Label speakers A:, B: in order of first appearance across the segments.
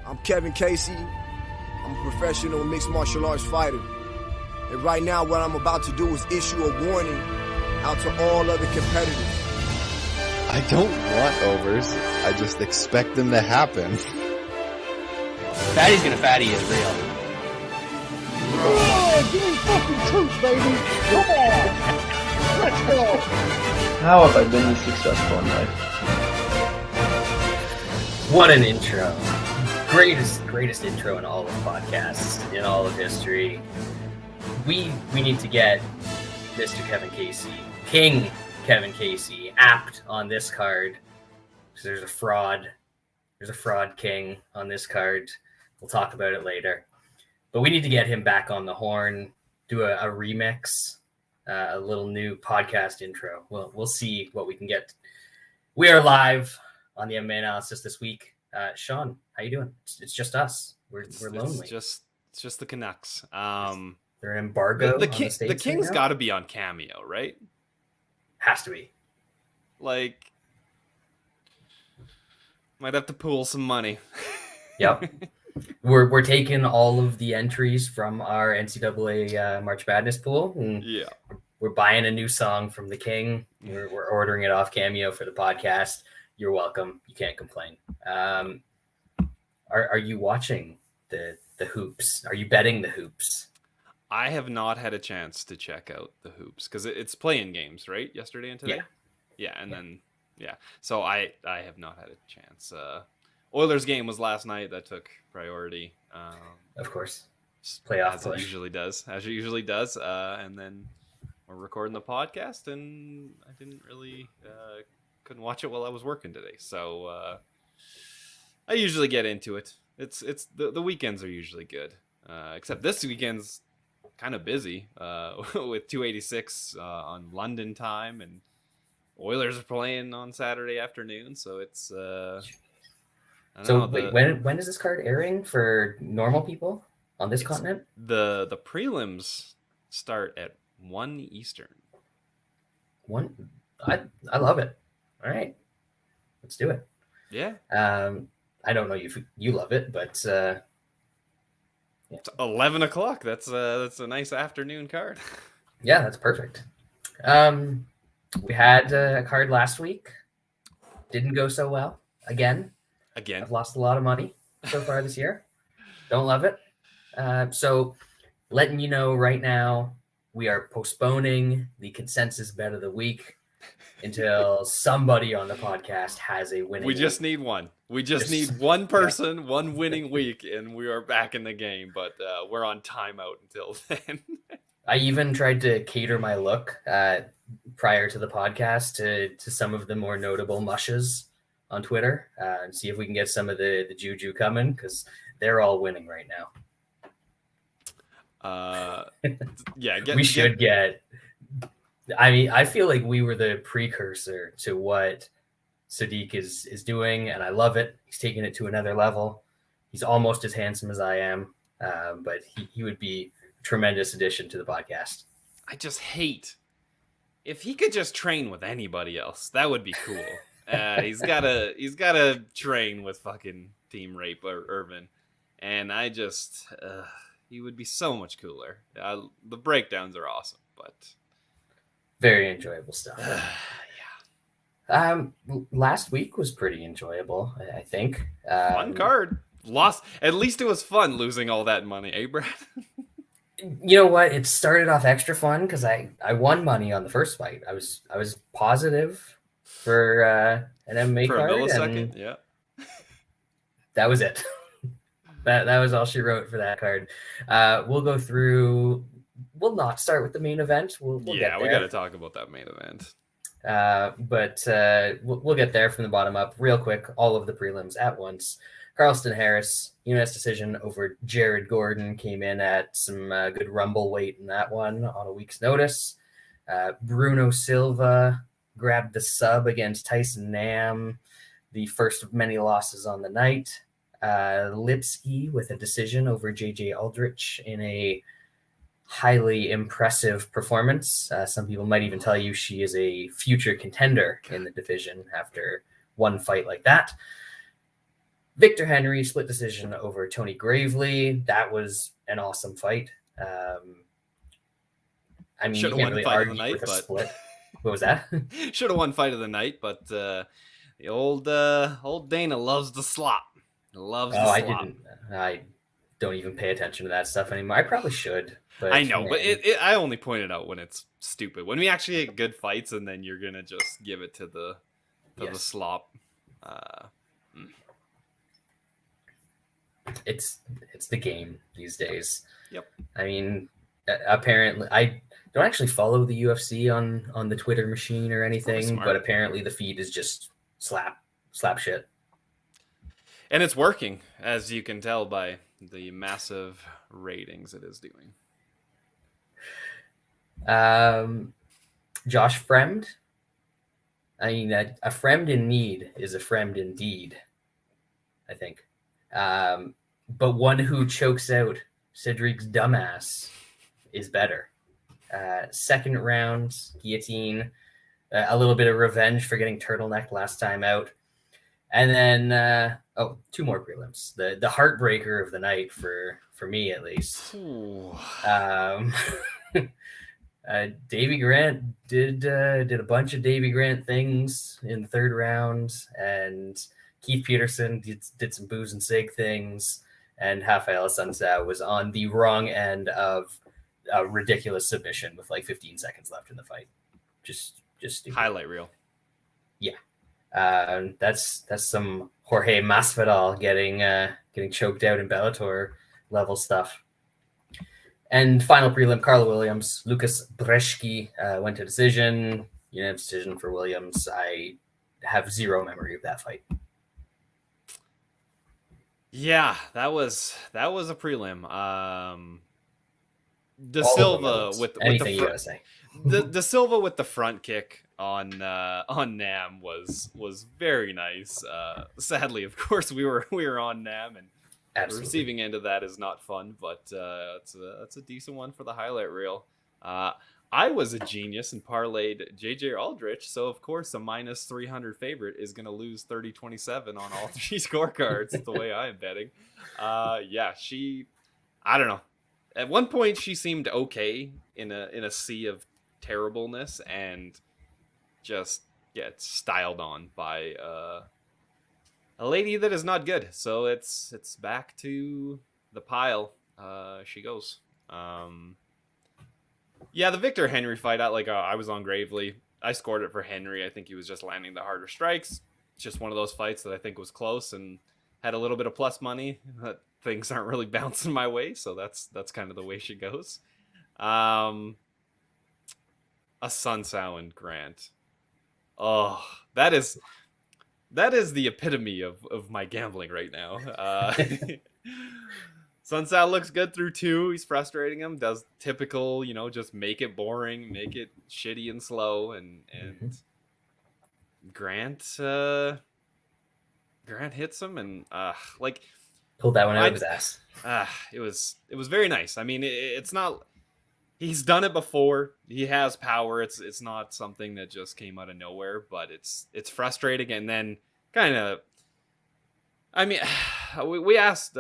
A: I'm Kevin Casey. I'm a professional mixed martial arts fighter. And right now, what I'm about to do is issue a warning out to all other competitors.
B: I don't want overs. I just expect them to happen.
C: Fatty's gonna fatty is real.
D: Oh, give me fucking truth, baby! Come on! Let's go!
E: How have I been this successful in life?
C: What an intro. Greatest intro in all of podcasts, in all of history. We need to get Mr. Kevin Casey, King Kevin Casey, apt on this card. There's a fraud king on this card. We'll talk about it later. But we need to get him back on the horn, do a remix, a little new podcast intro. We'll see what we can get. We are live on the mma-analysis this week. Shaun, how you doing? It's just us. We're lonely.
F: It's just the Canucks.
C: They're in embargo.
F: The King's
C: right
F: got to be on Cameo, right?
C: Has to be.
F: Like, might have to pool some money.
C: Yep. We're taking all of the entries from our NCAA March Madness pool. And
F: yeah.
C: We're buying a new song from the King. We're ordering it off Cameo for the podcast. You're welcome. You can't complain. Are you watching the hoops? Are you betting the hoops?
F: I have not had a chance to check out the hoops because it's playing games, right? Yesterday and today. Yeah. So I have not had a chance. Oilers game was last night. That took priority.
C: Of course. Playoff
F: as it usually does. And then we're recording the podcast, and I didn't really couldn't watch it while I was working today. So I usually get into it. It's the weekends are usually good. Except this weekend's kind of busy with 286 on London time, and Oilers are playing on Saturday afternoon. So it's
C: when is this card airing for normal people on this continent?
F: The prelims start at 1 Eastern.
C: I love it. All right, let's do it.
F: Yeah.
C: I don't know if you love it, but
F: yeah. It's 11 o'clock. That's a nice afternoon card.
C: Yeah, that's perfect. We had a card last week. Didn't go so well. Again. I've lost a lot of money so far this year. Don't love it. So letting you know right now, we are postponing the consensus bet of the week until somebody on the podcast has a winning
F: week. Just need one. We just need one person, one winning week, and we are back in the game. But we're on timeout until then.
C: I even tried to cater my look prior to the podcast to some of the more notable mushes on Twitter and see if we can get some of the juju coming, because they're all winning right now. We should get. I mean, I feel like we were the precursor to what Sadiq is doing, and I love it. He's taking it to another level. He's almost as handsome as I am, but he would be a tremendous addition to the podcast.
F: I just hate if he could just train with anybody else. That would be cool. He's gotta train with fucking Team Rape or Irvin, and I just he would be so much cooler. The breakdowns are awesome, but
C: very enjoyable stuff. Last week was pretty enjoyable, I think.
F: Fun card. Lost. At least it was fun losing all that money, eh, Brad?
C: You know what? It started off extra fun because I won money on the first fight. I was positive for an MMA
F: for
C: card.
F: A millisecond, yeah.
C: That was it. that was all she wrote for that card. We'll go through. We'll not start with the main event. We'll get there.
F: We got to talk about that main event.
C: But we'll get there from the bottom up real quick. All of the prelims at once. Carlston Harris, unanimous decision over Jared Gordon, came in at some good rumble weight in that one on a week's notice. Bruno Silva grabbed the sub against Tyson Nam, the first of many losses on the night. Lipsky with a decision over JJ Aldrich in a highly impressive performance. Some people might even tell you she is a future contender in the division after one fight like that. Victor Henry split decision over Tony Gravely. That was an awesome fight. I mean,
F: Should
C: you
F: have
C: can't
F: won
C: really
F: fight of the
C: argue
F: night,
C: with a
F: but
C: split. What was that?
F: should have won fight of the night, but the old Dana loves the slop. Loves the slop.
C: I don't even pay attention to that stuff anymore. I probably should. But
F: I know, but I only point it out when it's stupid. When we actually get good fights, and then you're gonna just give it to the slop.
C: It's the game these days.
F: Yep.
C: I mean, apparently, I don't actually follow the UFC on the Twitter machine or anything, but apparently the feed is just slap shit.
F: And it's working, as you can tell by the massive ratings it is doing.
C: Josh Fremd. I mean, a friend in need is a friend indeed, I think. But one who chokes out Cedric's dumbass is better. Second round, guillotine, a little bit of revenge for getting turtlenecked last time out. And then, two more prelims. The heartbreaker of the night for me, at least. Davy Grant did a bunch of Davy Grant things in the third round, and Keith Peterson did some booze and sig things, and Rafael Santos was on the wrong end of a ridiculous submission with like 15 seconds left in the fight. Just stupid.
F: Highlight reel.
C: Yeah. That's some Jorge Masvidal getting choked out in Bellator level stuff. And final prelim, Carla Williams, Lucas Brzeski went to decision. Unanimous decision for Williams. I have zero memory of that fight.
F: Yeah, that was a prelim. De Silva with the Silva with the front kick on Nam was very nice. Sadly, of course, we were on Nam, and the receiving end of that is not fun, but it's a decent one for the highlight reel. I was a genius and parlayed JJ Aldrich, so of course a minus 300 favorite is going to lose 30-27 on all three scorecards. The way I am betting. Yeah, I don't know. At one point she seemed okay in a sea of terribleness, and just gets styled on by a lady that is not good. So it's back to the pile. She goes. Yeah, the Victor Henry fight, I was on Gravely. I scored it for Henry. I think he was just landing the harder strikes. It's just one of those fights that I think was close and had a little bit of plus money. But things aren't really bouncing my way, so that's kind of the way she goes. A Sun Sao and Grant. Oh, that is the epitome of my gambling right now. Sun Sao looks good through 2. He's frustrating him. Does typical, just make it boring, make it shitty and slow. And Grant hits him and
C: pulled that one out of his ass.
F: It was very nice. I mean, it's not. He's done it before. He has power. It's not something that just came out of nowhere, but it's frustrating. And then kind of, I mean, we asked.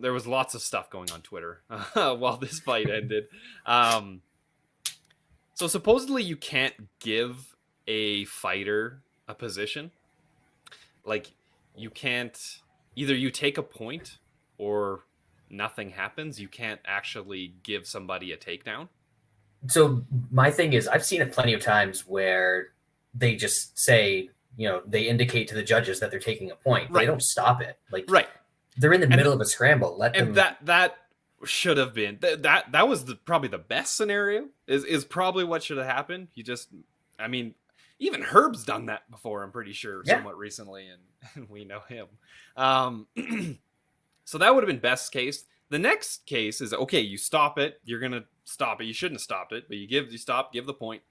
F: There was lots of stuff going on Twitter while this fight ended. So supposedly you can't give a fighter a position. Like, you can't, either you take a point or nothing happens. You can't actually give somebody a takedown.
C: So my thing is, I've seen it plenty of times where they just say, they indicate to the judges that they're taking a point. Right. They don't stop it.
F: Right.
C: They're in the middle of a scramble. Let them.
F: And that should have been that was probably the best scenario. Is probably what should have happened. Even Herb's done that before. I'm pretty sure, somewhat recently, and we know him. So that would have been best case. The next case is, okay, you stop it. You're gonna stop it. You shouldn't have stopped it, but give the point.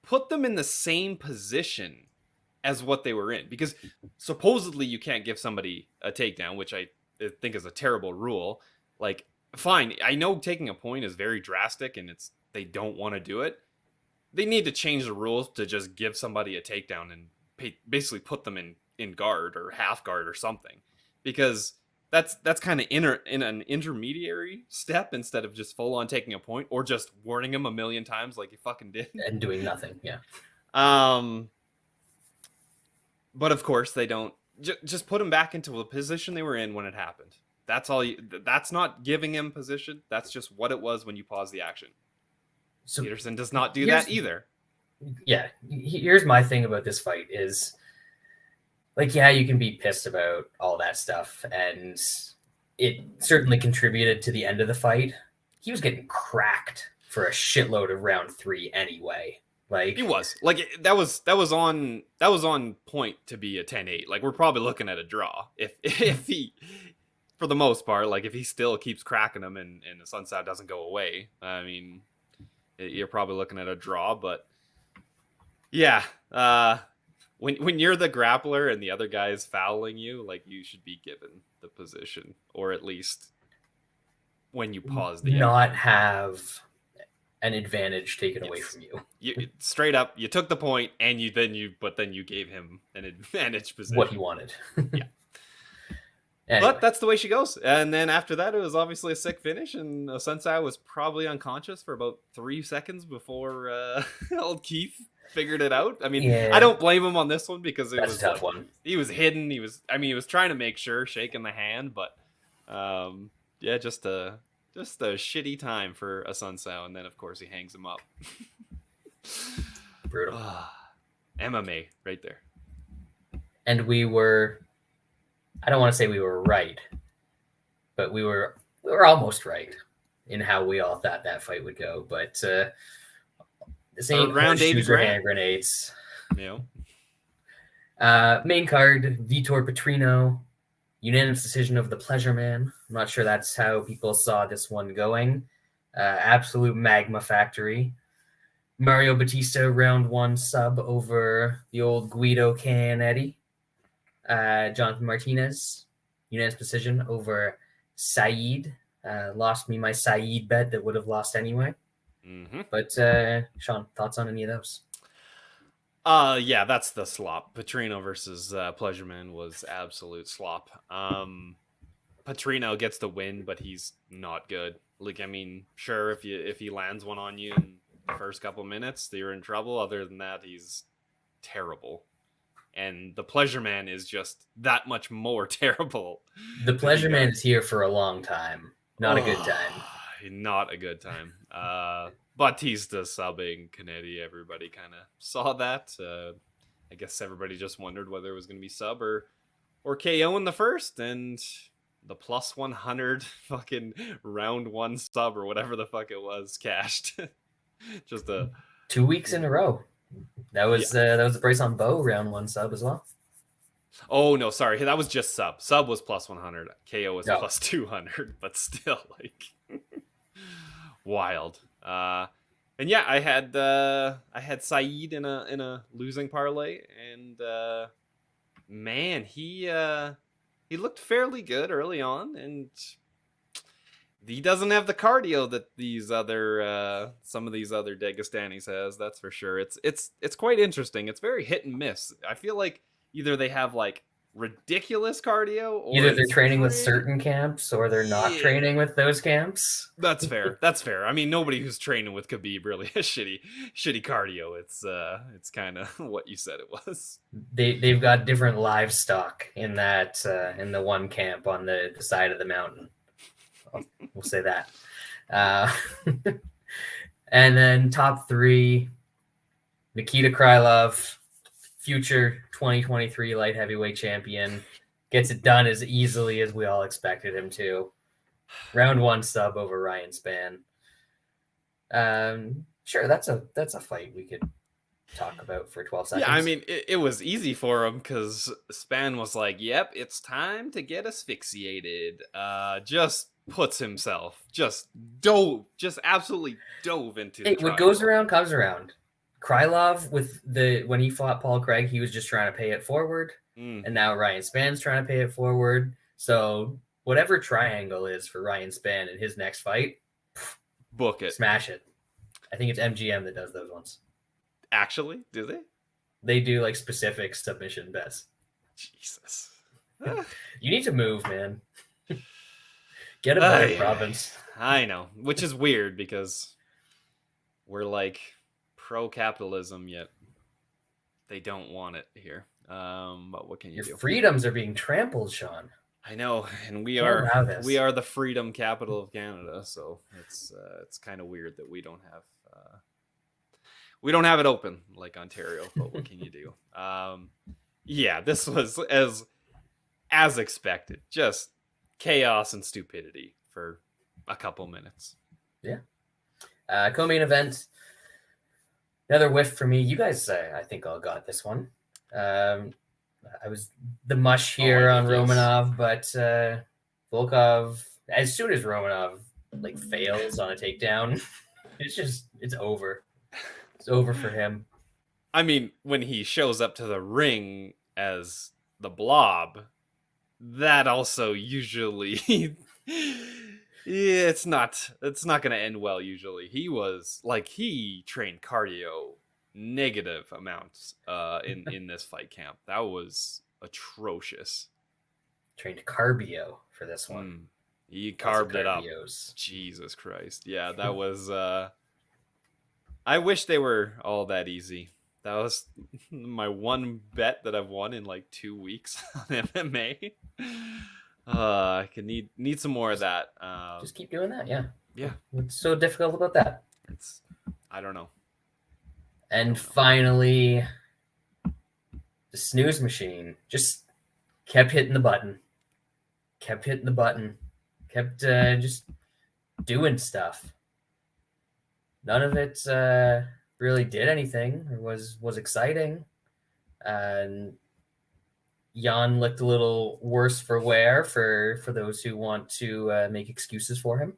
F: Put them in the same position as what they were in, because supposedly you can't give somebody a takedown, which I think is a terrible rule. Like, fine, I know taking a point is very drastic and they don't want to do it. They need to change the rules to just give somebody a takedown and basically put them in in guard or half guard or something, because that's kind of in an intermediary step instead of just full on taking a point or just warning him a million times like you fucking did
C: and doing nothing. Yeah.
F: But of course they don't. Just put him back into the position they were in when it happened. That's all. That's not giving him position. That's just what it was when you pause the action.
C: So
F: Peterson does not do that either.
C: Yeah. Here's my thing about this fight is, like, yeah, you can be pissed about all that stuff, and it certainly contributed to the end of the fight. He was getting cracked for a shitload of round 3 anyway. Like,
F: He was like that was on point to be a 10-8. Like, we're probably looking at a draw if he, for the most part, like if he still keeps cracking him and the Sunset doesn't go away. I mean, you're probably looking at a draw. But yeah, when you're the grappler and the other guy is fouling you, like, you should be given the position, or at least when you pause the
C: not have an advantage taken away from you.
F: You straight up, you took the point, and then you gave him an advantage position.
C: What he wanted.
F: Yeah.
C: Anyway.
F: But that's the way she goes. And then after that, it was obviously a sick finish, and Sensei was probably unconscious for about 3 seconds before old Keith figured it out. I mean,
C: Yeah.
F: I don't blame him on this one because it
C: That's
F: was
C: a tough one.
F: He was hidden. He was trying to make sure, shaking the hand, but yeah, just a shitty time for a Sunsao, and then of course he hangs him up.
C: Brutal.
F: MMA right there.
C: And we were, I don't want to say we were right, but we were almost right in how we all thought that fight would go. But this ain't
F: round 80
C: horseshoes or
F: grand.
C: hand grenades.
F: You know.
C: Main card, Vitor Petrino, unanimous decision of the Pleasure Man. I'm not sure that's how people saw this one going. Absolute magma factory. Mario Batista, round 1 sub over the old Guido Canetti. Jonathan Martinez, unanimous decision over Saeed. Lost me my Saeed bet that would have lost anyway.
F: Mm-hmm.
C: But Shaun, thoughts on any of those?
F: Yeah, that's the slop. Petrino versus Pleasureman was absolute slop. Petrino gets the win, but he's not good. Like, I mean, sure, if he lands one on you in the first couple minutes, you're in trouble. Other than that, he's terrible. And the Pleasureman is just that much more terrible.
C: The Pleasure Man is here for a long time. Not a good time.
F: Not a good time. Batista subbing Canetti, everybody kind of saw that. I guess everybody just wondered whether it was going to be sub or KO in the first, and the plus 100 fucking round 1 sub or whatever the fuck it was cashed. Just
C: 2 weeks in a row. That was the price on Bo, round 1 sub as well.
F: Oh no, sorry, that was just sub. Sub was plus 100. KO was
C: No.
F: plus 200, but still, like, wild. And yeah, I had Saeed in a losing parlay, and man, he looked fairly good early on, and he doesn't have the cardio that these other some of these other Dagestanis has. That's for sure. It's quite interesting. It's very hit and miss. I feel like either they have like ridiculous cardio, or
C: Either they're
F: it's
C: training with
F: pretty-
C: certain camps or they're not training with those camps.
F: That's fair. That's fair. I mean, nobody who's training with Khabib really has shitty cardio. It's kind of what you said it was.
C: They've got different livestock in that in the one camp on the side of the mountain. We'll say that. And then top 3, Nikita Krylov, future 2023 light heavyweight champion, gets it done as easily as we all expected him to. Round 1 sub over Ryan Spann. Sure, that's a fight we could talk about for 12 seconds.
F: Yeah, I mean, it was easy for him because Spann was like, "Yep, it's time to get asphyxiated." Just puts himself absolutely dove into.
C: Hey,
F: the
C: what goes
F: triangle.
C: around comes around. Krylov when he fought Paul Craig, he was just trying to pay it forward, and now Ryan Spann's trying to pay it forward. So whatever triangle is for Ryan Spann in his next fight,
F: Book it.
C: smash it. I think it's MGM that does those ones.
F: Actually, do they?
C: They do like specific submission bets.
F: Jesus.
C: You need to move, man. Get a better province.
F: I know, which is weird because we're like pro-capitalism, yet they don't want it here. But what can you do?
C: Your freedoms are being trampled, Shaun.
F: I know, and we
C: Can't allow this.
F: are the freedom capital of Canada, so it's kind of weird that we don't have it open like Ontario. But what can you do? Yeah, this was as expected, just chaos and stupidity for a couple minutes.
C: Yeah. Co-main event. Another whiff for me. You guys, I think all got this one. I was the mush here on Romanov, but Volkov, as soon as Romanov fails on a takedown, it's over. It's over for him.
F: I mean, when he shows up to the ring as the Blob, that also usually it's not going to end well usually. He trained cardio negative amounts in this fight camp. That was atrocious.
C: Trained cardio for this one.
F: He carved it up. Jesus Christ. Yeah, that was I wish they were all that easy. That was my one bet that I've won in 2 weeks on MMA. I could need some more of that.
C: Just keep doing that, yeah.
F: Yeah.
C: What's so difficult about that?
F: I don't know.
C: And finally, the snooze machine just kept hitting the button. Kept just doing stuff. None of it really did anything or was exciting. And Jan looked a little worse for wear for those who want to make excuses for him.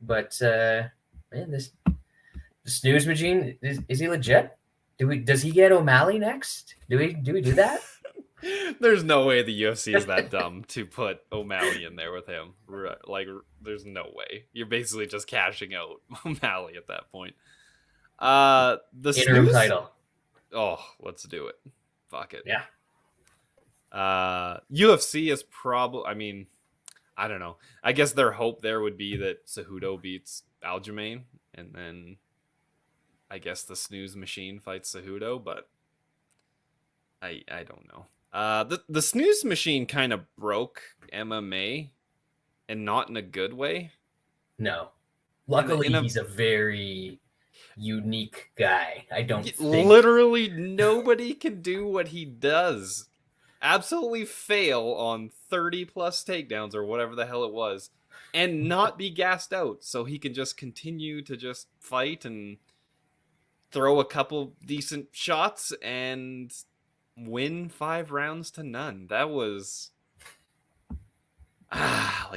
C: But man, the snooze machine, is he legit? Does he get O'Malley next? Do we do that?
F: There's no way the UFC is that dumb to put O'Malley in there with him. There's no way. You're basically just cashing out O'Malley at that point. The
C: interim
F: snooze
C: title.
F: Oh, let's do it. Fuck it.
C: Yeah.
F: UFC is probably. I mean, I don't know. I guess their hope there would be that Cejudo beats Aljamain, and then I guess the snooze machine fights Cejudo, but I don't know. The snooze machine kind of broke MMA, and not in a good way.
C: No, luckily he's a very unique guy. I don't think
F: literally nobody can do what he does. Absolutely fail on 30 plus takedowns or whatever the hell it was, and not be gassed out, so he can just continue to just fight and throw a couple decent shots and win 5 rounds to none. That was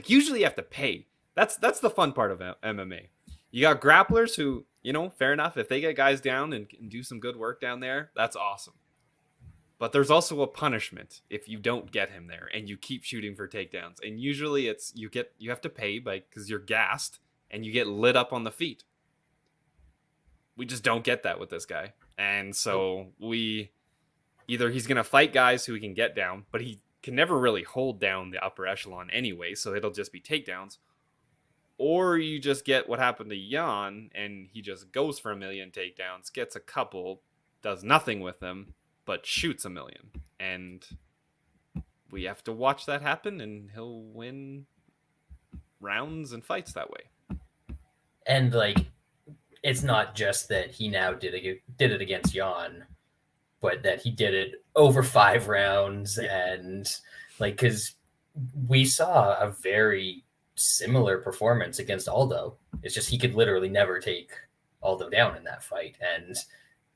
F: usually you have to pay. That's the fun part of MMA. You got grapplers who, fair enough, if they get guys down and do some good work down there, that's awesome. But there's also a punishment if you don't get him there and you keep shooting for takedowns. And usually it's you have to pay because you're gassed and you get lit up on the feet. We just don't get that with this guy. And so either he's going to fight guys who he can get down, but he can never really hold down the upper echelon anyway, so it'll just be takedowns. Or you just get what happened to Jan, and he just goes for 1 million takedowns, gets a couple, does nothing with them, but shoots 1 million. And we have to watch that happen, and he'll win rounds and fights that way.
C: And it's not just that he now did it against Jan, but that he did it over 5 rounds. Yeah. And because we saw a very similar performance against Aldo. It's just he could literally never take Aldo down in that fight, and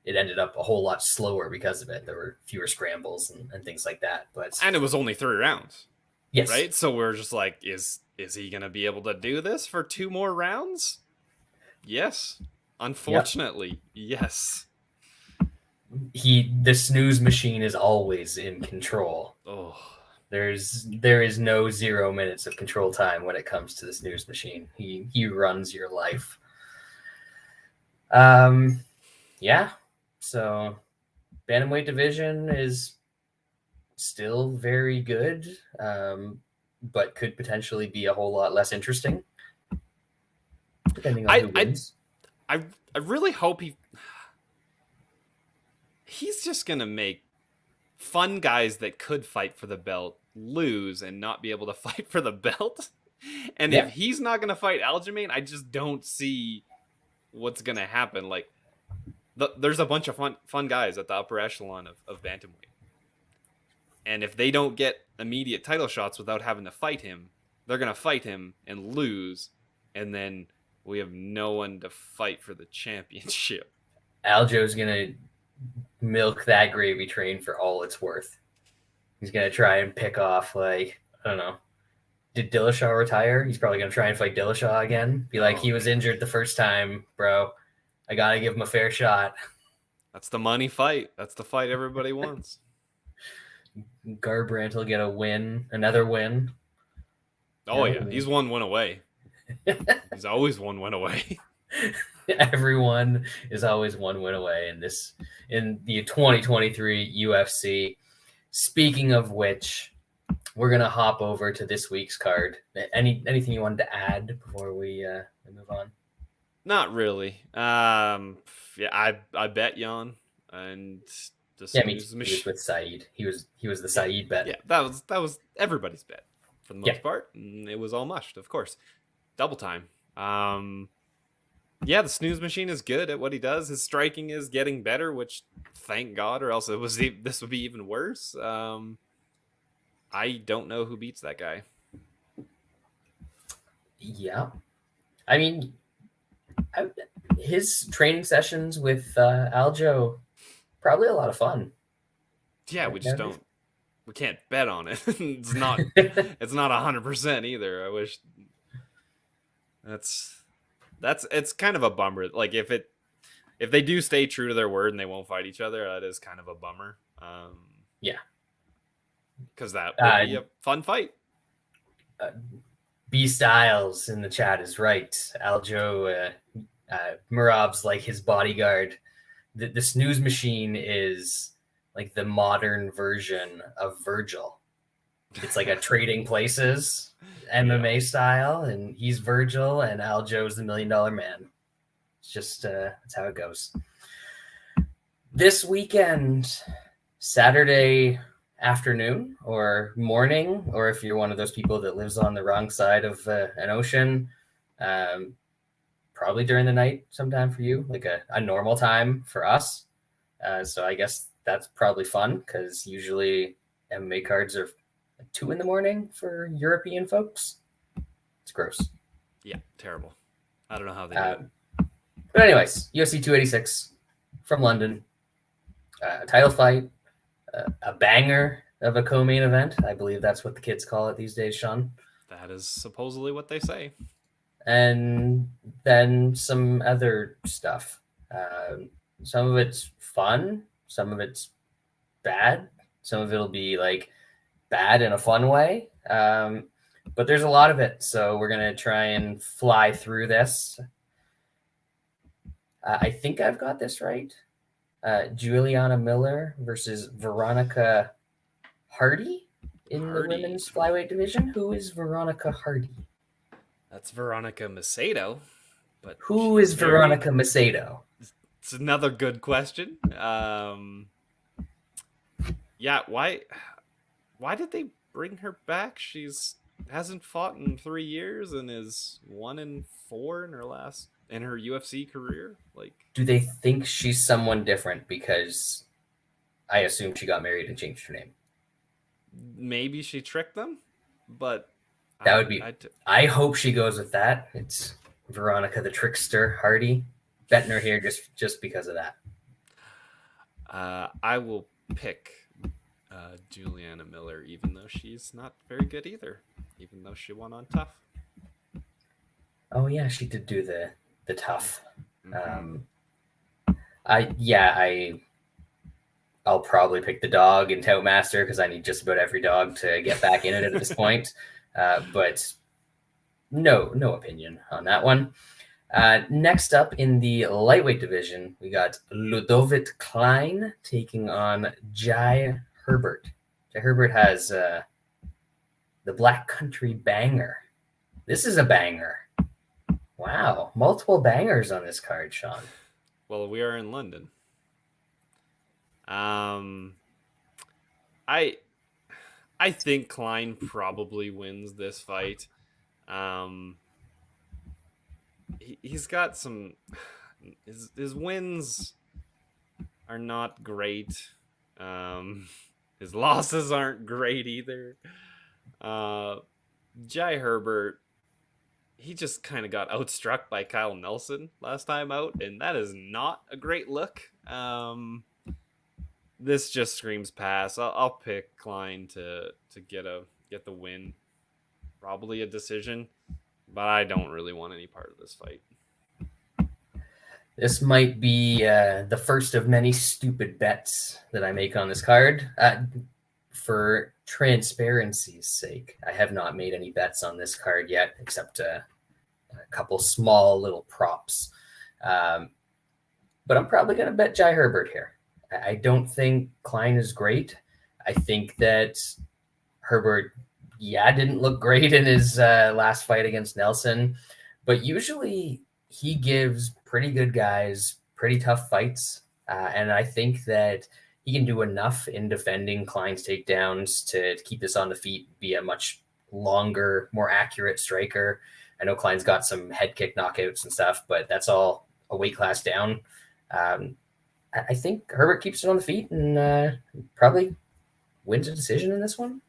C: it ended up a whole lot slower because of it. There were fewer scrambles and things like that. And
F: it was only 3 rounds.
C: Yes.
F: Right? So we're just like, is he going to be able to do this for 2 more rounds? Yes. Unfortunately, yes.
C: The snooze machine is always in control.
F: Oh.
C: There is no 0 minutes of control time when it comes to the snooze machine. He runs your life. Yeah. So bantamweight division is still very good, but could potentially be a whole lot less interesting, depending on who wins.
F: I really hope he's just going to make fun guys that could fight for the belt lose and not be able to fight for the belt. And if he's not going to fight Aljamain, I just don't see what's going to happen. Like, there's a bunch of fun guys at the upper echelon of bantamweight. And if they don't get immediate title shots without having to fight him, they're going to fight him and lose. And then we have no one to fight for the championship.
C: Aljo's going to milk that gravy train for all it's worth. He's going to try and pick off, like, I don't know. Did Dillashaw retire? He's probably going to try and fight Dillashaw again. Be like, he was injured the first time, bro. I got to give him a fair shot.
F: That's the money fight. That's the fight everybody wants.
C: Garbrandt will get another win.
F: Oh, yeah. He's 1 win away. He's always 1 win away.
C: Everyone is always 1 win away in the 2023 UFC. Speaking of which, we're going to hop over to this week's card. Anything you wanted to add before we move on?
F: Not really. I bet Jan, and
C: he was with Saeed. He was the Saeed bet.
F: Yeah, that was everybody's bet for the most part. And it was all mushed, of course. Double time. The snooze machine is good at what he does. His striking is getting better, which thank God, or else this would be even worse. I don't know who beats that guy.
C: Yeah, I mean, his training sessions with Aljo, probably a lot of fun.
F: Yeah, we just don't. We can't bet on it. It's not 100% either. I wish. It's kind of a bummer. Like if they do stay true to their word and they won't fight each other, that is kind of a bummer. Because that would be a fun fight. B Styles in the chat is right. Aljo Murab's like his bodyguard. The snooze machine is like the modern version of Virgil. It's like a trading places MMA style, and he's Virgil, and Aljo's the $1 Million Man. It's just that's how it goes. This weekend, Saturday afternoon or morning, or if you're one of those people that lives on the wrong side of an ocean, probably during the night sometime for you, like a normal time for us. So I guess that's probably fun because usually MMA cards are 2 a.m. for European folks. It's gross. Yeah, terrible. I don't know how they do it.
C: But anyways, UFC 286 from London. Title fight. A banger of a co-main event. I believe that's what the kids call it these days, Shaun.
F: That is supposedly what they say.
C: And then some other stuff. Some of it's fun. Some of it's bad. Some of it'll be like bad in a fun way. But there's a lot of it. So we're going to try and fly through this. I think I've got this right. Juliana Miller versus Veronica Hardy in the women's flyweight division. Who is Veronica Hardy?
F: That's Veronica Macedo. But
C: who is Veronica Macedo?
F: It's another good question. Yeah, why did they bring her back? She's hasn't fought in 3 years and is 1-4 in her UFC career. Like,
C: do they think she's someone different because I assume she got married and changed her name?
F: Maybe she tricked them, but
C: that would be. I hope she goes with that. It's Veronica the Trickster Hardy. Betting her here just because of that.
F: I will pick Juliana Miller, even though she's not very good either. Even though she won on tough.
C: Oh yeah, she did do the tough.
F: Mm-hmm.
C: I'll probably pick the dog in Tout Master because I need just about every dog to get back in it at this point. But no opinion on that one. Next up in the lightweight division, we got Ludovic Klein taking on Jai Herbert. Herbert has the Black Country Banger. This is a banger. Wow, multiple bangers on this card, Shaun.
F: Well, we are in London. I think Klein probably wins this fight. He's got some. His wins are not great. His losses aren't great either. Jai Herbert, he just kind of got outstruck by Kyle Nelson last time out, and that is not a great look. This just screams pass. I'll pick Klein to get the win. Probably a decision, but I don't really want any part of this fight.
C: This might be the first of many stupid bets that I make on this card. For transparency's sake, I have not made any bets on this card yet, except a couple small little props. But I'm probably going to bet Jai Herbert here. I don't think Klein is great. I think that Herbert, didn't look great in his last fight against Nelson, but usually he gives pretty good guys pretty tough fights. And I think that he can do enough in defending Klein's takedowns to keep this on the feet, be a much longer, more accurate striker. I know Klein's got some head kick knockouts and stuff, but that's all a weight class down. I think Herbert keeps it on the feet and probably wins a decision in this one.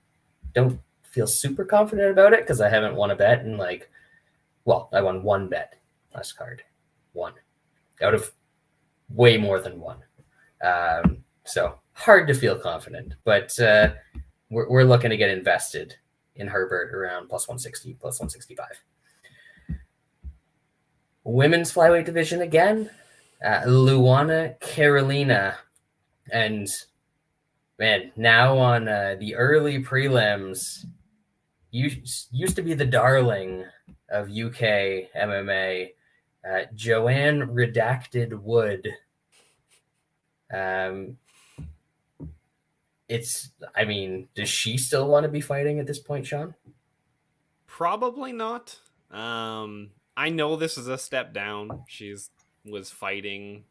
C: Don't feel super confident about it because I haven't won a bet in I won one bet last card. One out of way more than one. So hard to feel confident, but we're looking to get invested in Herbert around plus 160, plus 165. Women's flyweight division again. Luana Carolina, and man, now on the early prelims, used to be the darling of UK MMA, Joanne Redacted Wood. Does she still want to be fighting at this point, Shaun?
F: Probably not. I know this is a step down. Was fighting,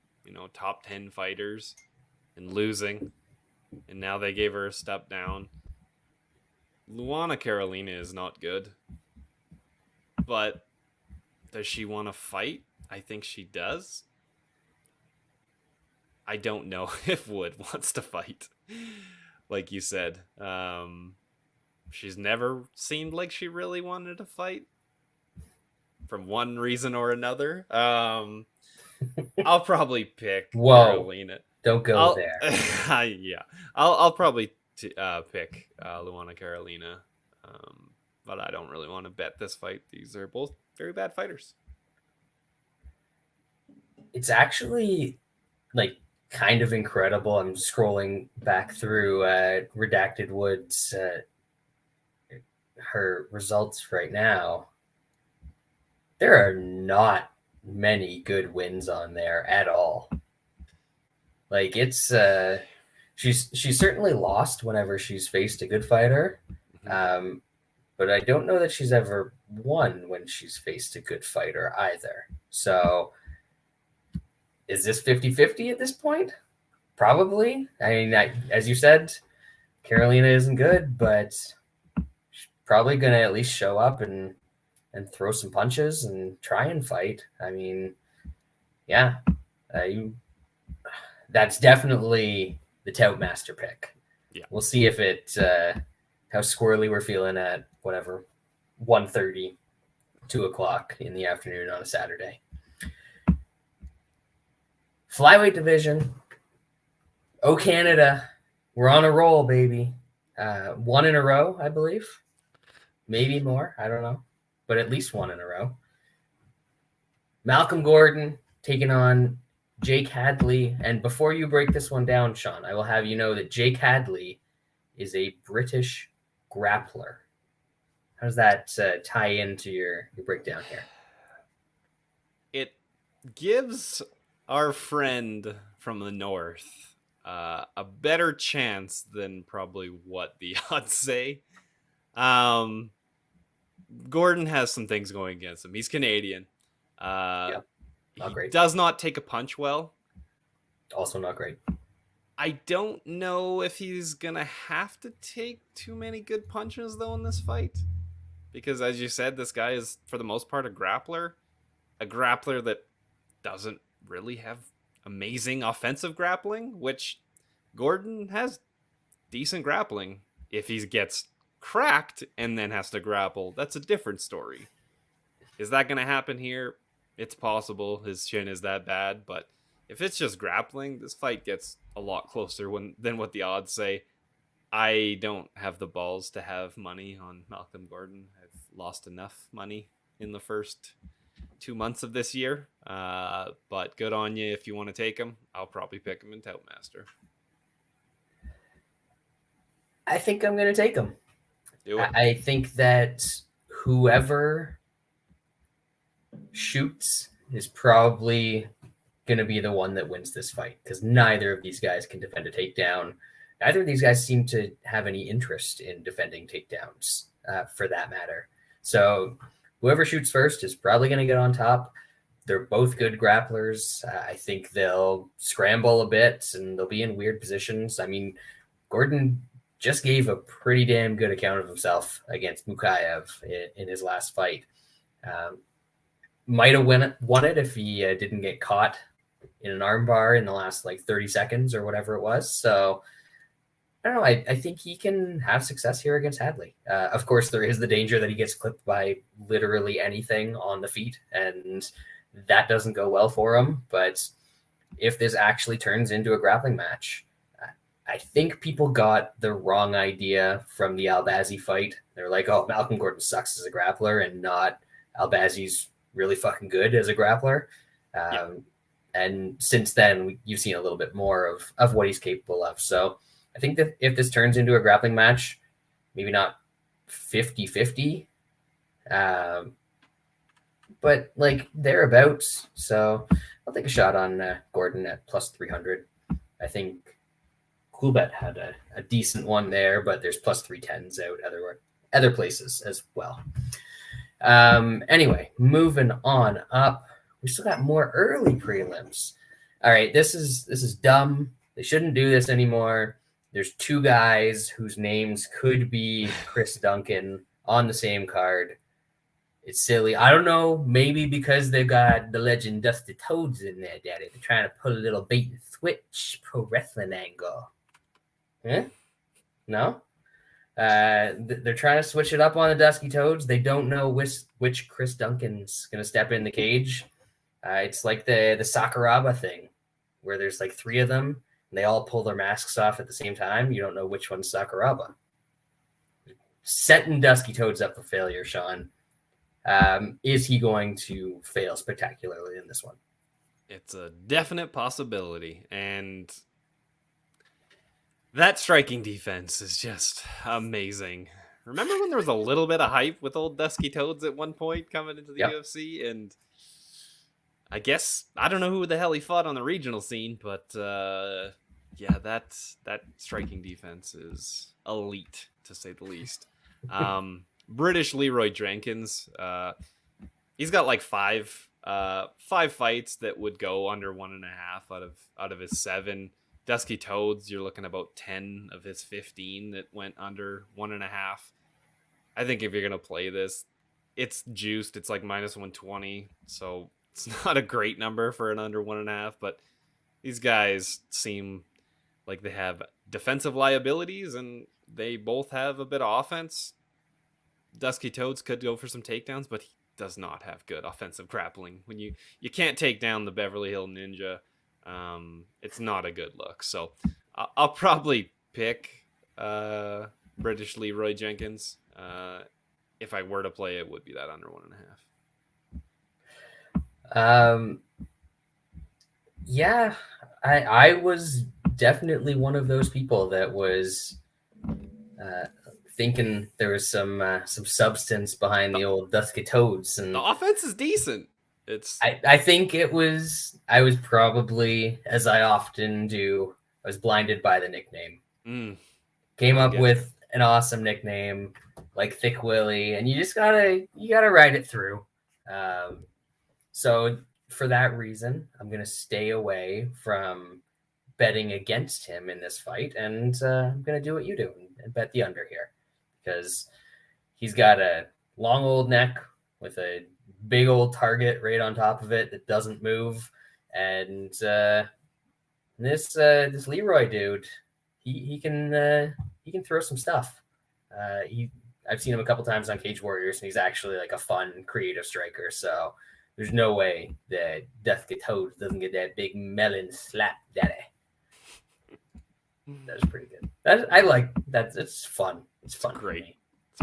F: top 10 fighters and losing, and now they gave her a step down. Luana Carolina is not good, but does she want to fight? I think she does. I don't know if Wood wants to fight. Like you said, she's never seemed like she really wanted to fight for one reason or another. I'll probably pick Carolina.
C: Don't go there.
F: Yeah, I'll probably pick Luana Carolina, but I don't really want to bet this fight. These are both very bad fighters.
C: It's actually kind of incredible. I'm scrolling back through Redacted Wood's her results right now. There are not many good wins on there at all. It's she's certainly lost whenever she's faced a good fighter, but I don't know that she's ever won when she's faced a good fighter either. So is this 50-50 at this point? Probably. As you said, Carolina isn't good, but she's probably going to at least show up and throw some punches and try and fight. That's definitely the Tout Master pick.
F: Yeah.
C: We'll see if it how squirrely we're feeling at 1:30, 2:00 in the afternoon on a Saturday. Flyweight division. Oh, Canada. We're on a roll, baby. One in a row, I believe. Maybe more. I don't know. But at least one in a row. Malcolm Gordon taking on Jake Hadley. And before you break this one down, Shaun, I will have you know that Jake Hadley is a British grappler. How does that tie into your breakdown here?
F: It gives our friend from the north a better chance than probably what the odds say. Gordon has some things going against him. He's Canadian.
C: Not great.
F: Does not take a punch well.
C: Also not great.
F: I don't know if he's going to have to take too many good punches, though, in this fight. Because, as you said, this guy is, for the most part, a grappler that doesn't really have amazing offensive grappling, which Gordon has decent grappling. If he gets cracked and then has to grapple, that's a different story. Is that going to happen here? It's possible. His shin is that bad, but if it's just grappling, this fight gets a lot closer than what the odds say. I don't have the balls to have money on Malcolm Gordon. I've lost enough money in the first 2 months of this year, but good on you if you want to take him. I'll probably pick him in Toutmaster.
C: I think I'm going to take him.
F: Do it.
C: I think that whoever shoots is probably going to be the one that wins this fight, because neither of these guys can defend a takedown. Neither of these guys seem to have any interest in defending takedowns, for that matter. So whoever shoots first is probably going to get on top. They're both good grapplers. I think they'll scramble a bit and they'll be in weird positions. I mean, Gordon just gave a pretty damn good account of himself against Mokaev in his last fight. Might have won it if he didn't get caught in an armbar in the last 30 seconds or whatever it was. So I don't know. I think he can have success here against Hadley. Of course, there is the danger that he gets clipped by literally anything on the feet, and that doesn't go well for him. But if this actually turns into a grappling match, I think people got the wrong idea from the Albazi fight. They're like, oh, Malcolm Gordon sucks as a grappler, and not Albazi's really fucking good as a grappler. And since then, you've seen a little bit more of what he's capable of. So I think that if this turns into a grappling match, maybe not 50-50, but thereabouts. So I'll take a shot on Gordon at plus 300. I think Coolbet had a decent one there, but there's plus 310s out other places as well. Anyway, moving on up. We still got more early prelims. All right, this is dumb. They shouldn't do this anymore. There's two guys whose names could be Chris Duncan on the same card. It's silly. I don't know. Maybe because they've got the legend Dusty Toads in there, Daddy. They're trying to put a little bait and switch pro wrestling angle. No? They're trying to switch it up on the Dusty Toads. They don't know which Chris Duncan's going to step in the cage. It's like the Sakuraba thing, where there's three of them, and they all pull their masks off at the same time. You don't know which one's Sakuraba. Setting Dusty Toads up for failure, Shaun. Is he going to fail spectacularly in this one?
F: It's a definite possibility, and that striking defense is just amazing. Remember when there was a little bit of hype with old Dusky Toads at one point coming into the UFC? And I guess, I don't know who the hell he fought on the regional scene, but yeah, that striking defense is elite, to say the least. British Leroy Jenkins, he's got five fights that would go under 1.5 out of his 7. Dusky Toads, you're looking about 10 of his 15 that went under 1.5. I think if you're going to play this, it's juiced. It's minus 120. So it's not a great number for an under 1.5, but these guys seem like they have defensive liabilities and they both have a bit of offense. Dusky Toads could go for some takedowns, but he does not have good offensive grappling. When you can't take down the Beverly Hill Ninja, it's not a good look. So I'll probably pick British Leroy Jenkins. If I were to play, it would be that under 1.5.
C: Yeah, I was definitely one of those people that was thinking there was some substance behind the old Dusky Toads, and
F: the offense is decent.
C: I think I was probably, as I often do, I was blinded by the nickname.
F: Mm.
C: Came
F: I
C: up
F: get
C: with an awesome nickname like Thick Willie, and you gotta ride it through. So for that reason, I'm gonna stay away from betting against him in this fight, and I'm gonna do what you do and bet the under here because he's got a long old neck with a big old target right on top of it that doesn't move, and this Leroy dude, he can throw some stuff. I've seen him a couple times on Cage Warriors, and he's actually like a fun, creative striker. So there's no way that Death Toad doesn't get that big melon slap daddy. That's pretty good. I like that. It's fun. It's fun.
F: Great.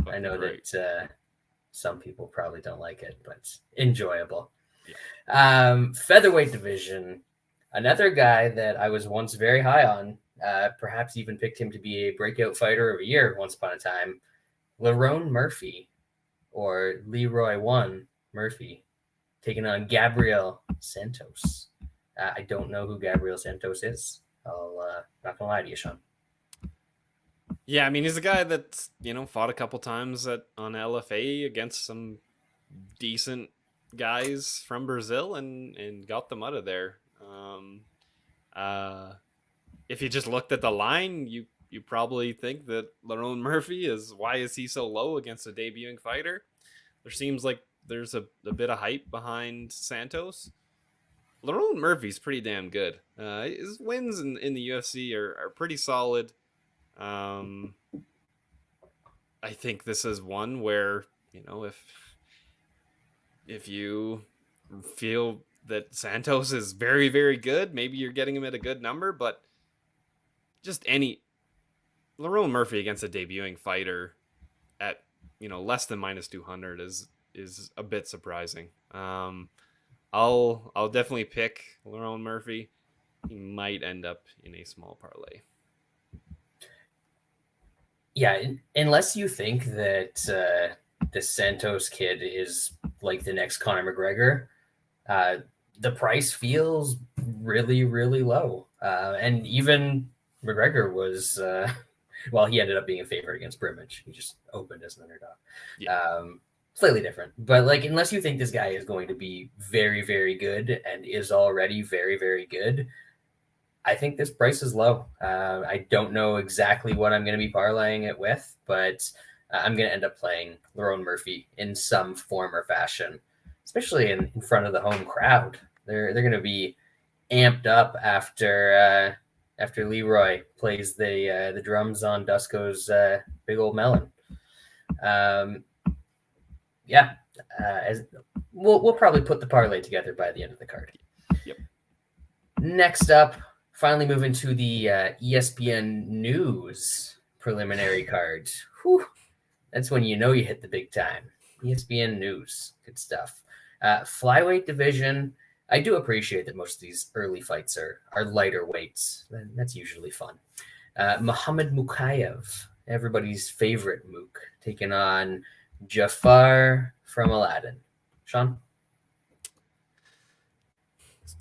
C: I know that some people probably don't like it, but it's enjoyable. Yeah. Featherweight division. Another guy that I was once very high on, perhaps even picked him to be a breakout fighter of a year once upon a time, Lerone Murphy, or Leroy One Murphy, taking on Gabriel Santos. I don't know who Gabriel Santos is. I'll not gonna lie to you, Shaun.
F: Yeah, I mean, he's a guy that's, fought a couple times on LFA against some decent guys from Brazil and got them out of there. If you just looked at the line, you probably think that Lerone Murphy why is he so low against a debuting fighter? There seems like there's a bit of hype behind Santos. Lerone Murphy's pretty damn good. His wins in the UFC are pretty solid. I think this is one where, if you feel that Santos is very, very good, maybe you're getting him at a good number, but just Lerone Murphy against a debuting fighter at, less than minus 200 is a bit surprising. I'll definitely pick Lerone Murphy. He might end up in a small parlay.
C: Yeah, unless you think that the Santos kid is like the next Conor McGregor, the price feels really, really low. And even McGregor was, he ended up being a favorite against Brimage. He just opened as an underdog. Yeah. Slightly different. But unless you think this guy is going to be very, very good and is already very, very good, I think this price is low. I don't know exactly what I'm going to be parlaying it with, but I'm going to end up playing Lerone Murphy in some form or fashion, especially in front of the home crowd. They're going to be amped up after Leroy plays the drums on Dusko's Big Old Melon. We'll probably put the parlay together by the end of the card.
F: Yep.
C: Next up, finally moving to the ESPN News preliminary card. Whew. That's when you hit the big time. ESPN News, good stuff. Flyweight division. I do appreciate that most of these early fights are lighter weights. That's usually fun. Muhammad Mokaev, everybody's favorite Mook, taking on Jafar from Aladdin. Shaun?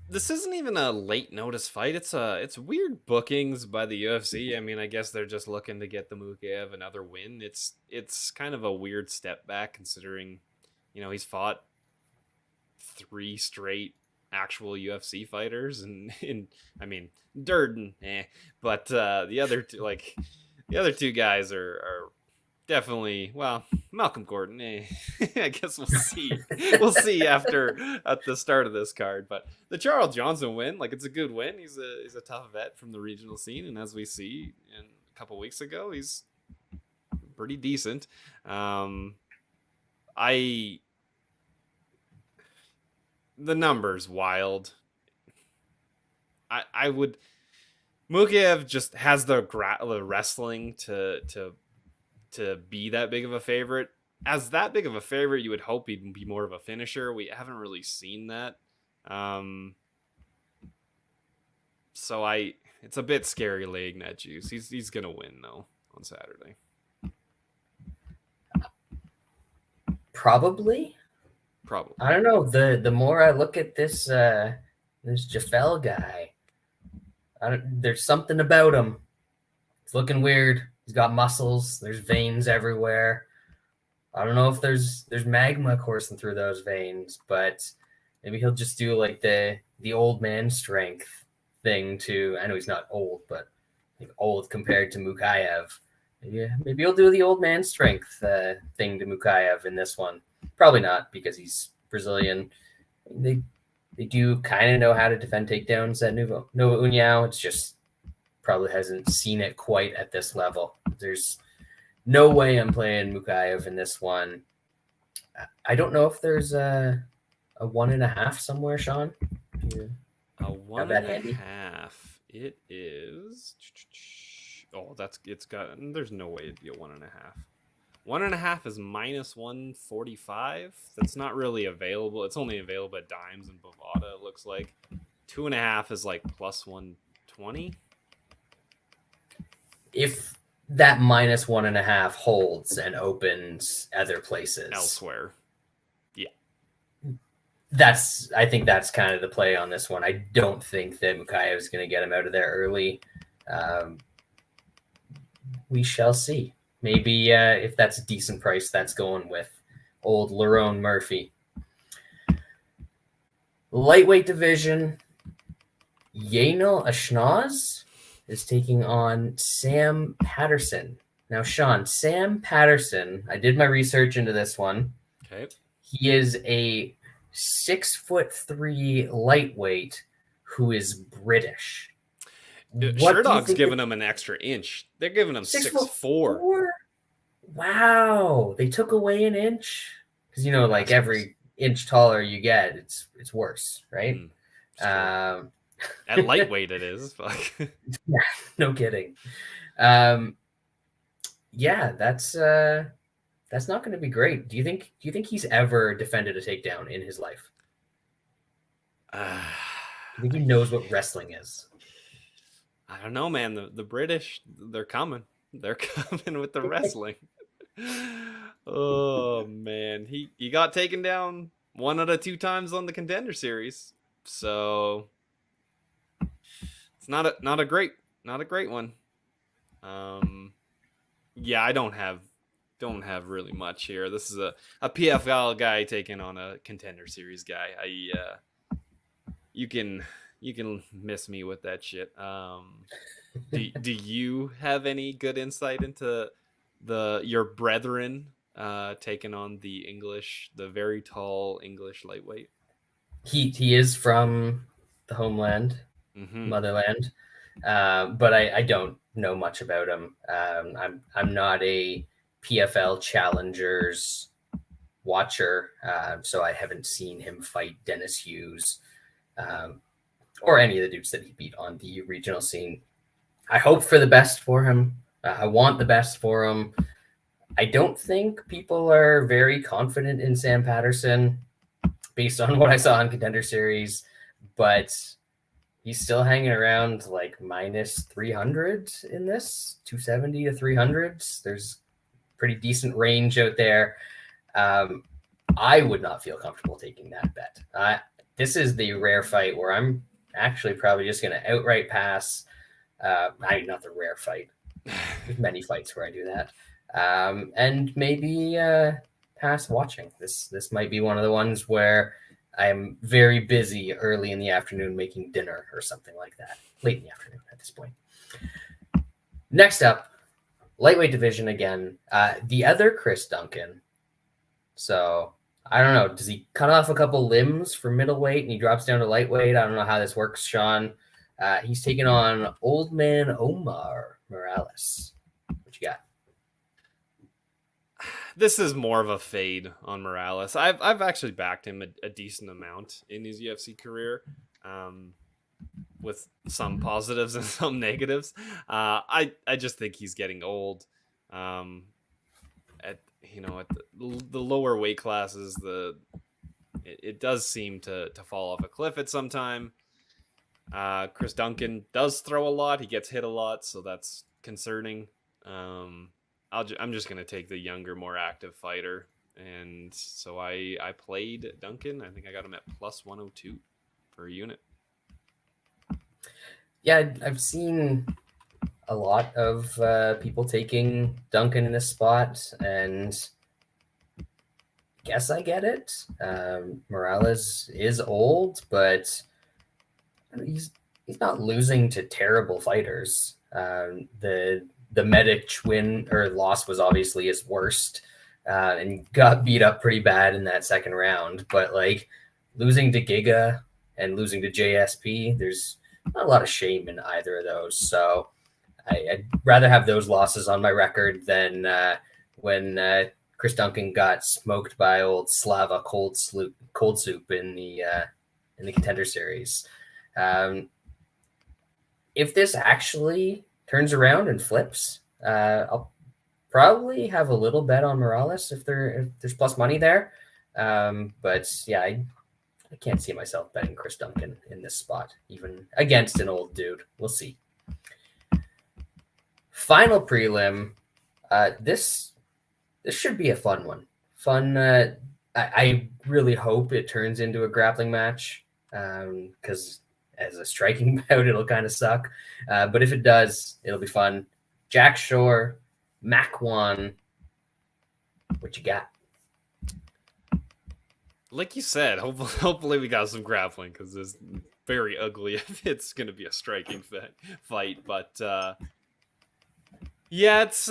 F: This isn't even a late notice fight. It's weird bookings by the UFC. I mean, I guess they're just looking to get the Mokaev another win. It's kind of a weird step back considering, he's fought 3 straight actual UFC fighters and I mean, Durden, but the other two guys are definitely, Malcolm Gordon, I guess we'll see. We'll see at the start of this card. But the Charles Johnson win, it's a good win. He's a tough vet from the regional scene, and as we see a couple weeks ago, he's pretty decent. The number's wild. I would. Mokaev just has the wrestling to be that big of a favorite. As that big of a favorite, you would hope he'd be more of a finisher. We haven't really seen that. So it's a bit scary laying that juice. He's gonna win though on Saturday.
C: Probably. I don't know. The more I look at this Jafel guy, There's something about him. It's looking weird. He's got muscles. There's veins everywhere. I don't know if there's magma coursing through those veins, but maybe he'll just do like the old man strength thing to. I know he's not old, but old compared to Mokaev. Maybe he'll do the old man strength thing to Mokaev in this one. Probably not, because he's Brazilian. They do kind of know how to defend takedowns at Nova União. It's just probably hasn't seen it quite at this level. There's no way I'm playing Mokaev in this one. I don't know if there's a 1.5 somewhere, Shaun.
F: A 1.5. It is. Oh, there's no way it'd be a 1.5. 1.5 is minus 145. That's not really available. It's only available at Dimes and Bovada, it looks like. 2.5 is like plus 120. If
C: that minus 1.5 holds and opens other places
F: elsewhere, yeah,
C: I think that's kind of the play on this one. I don't think that Mokaev is going to get him out of there early. We shall see. Maybe if that's a decent price, that's going with old Lerone Murphy. Lightweight division, Yanel Ashmoz is taking on Sam Patterson. Now, Shaun, Sam Patterson, I did my research into this one.
F: Okay.
C: He is a 6'3" lightweight who is British.
F: Sherdog's giving him an extra inch. They're giving him 6'4".
C: Wow, they took away an inch because like every inch taller you get, it's worse, right?
F: At lightweight, it is.
C: Yeah, no kidding. Yeah, that's not going to be great. Do you think he's ever defended a takedown in his life? Do you think he knows what wrestling is?
F: I don't know, man. The British, they're coming. They're coming with the wrestling. Oh man, he got taken down 1 out of 2 times on the Contender Series, so it's not a great one. Yeah, I don't have really much here. This is a PFL guy taking on a Contender Series guy. You can miss me with that shit. Do you have any good insight into your brethren taking on the very tall English lightweight?
C: He is from the homeland, motherland, but I don't know much about him. I'm not a PFL challengers watcher, so I haven't seen him fight Dennis Hughes or any of the dudes that he beat on the regional scene. I hope for the best for him. I want the best for him. I don't think people are very confident in Sam Patterson based on what I saw in Contender Series, but he's still hanging around like minus 300 in this, 270 to 300s. There's pretty decent range out there. I would not feel comfortable taking that bet. This is the rare fight where I'm actually probably just going to outright pass. Not the rare fight. There's many fights where I do that. And maybe pass watching. This might be one of the ones where I'm very busy early in the afternoon making dinner or something like that. Late in the afternoon at this point. Next up, lightweight division again. The other Chris Duncan. So I don't know. Does he cut off a couple limbs for middleweight and he drops down to lightweight? I don't know how this works, Shaun. He's taking on old man Omar Morales. What you got?
F: This is more of a fade on Morales. I've actually backed him a decent amount in his UFC career, with some positives and some negatives. I just think he's getting old. At the lower weight classes, it does seem to fall off a cliff at some time. Chris Duncan does throw a lot. He gets hit a lot, so that's concerning. I'm just going to take the younger, more active fighter. And so I played Duncan. I think I got him at plus 102 per unit.
C: Yeah, I've seen a lot of people taking Duncan in this spot, and guess I get it. Morales is old, but he's not losing to terrible fighters. The Medic win or loss was obviously his worst, and got beat up pretty bad in that second round. But like losing to Giga and losing to JSP, there's not a lot of shame in either of those. So I'd rather have those losses on my record than when Chris Duncan got smoked by old Slava Cold Soup in the Contender Series. If this actually turns around and flips, I'll probably have a little bet on Morales if there's plus money there. But yeah, I can't see myself betting Chris Duncan in this spot, even against an old dude. We'll see. Final prelim. This should be a fun one. I really hope it turns into a grappling match, because as a striking bout, it'll kind of suck. But if it does, it'll be fun. Jack Shore, Makwan. What you got?
F: Like you said, hopefully we got some grappling, because it's very ugly if it's going to be a striking fight. But yeah, it's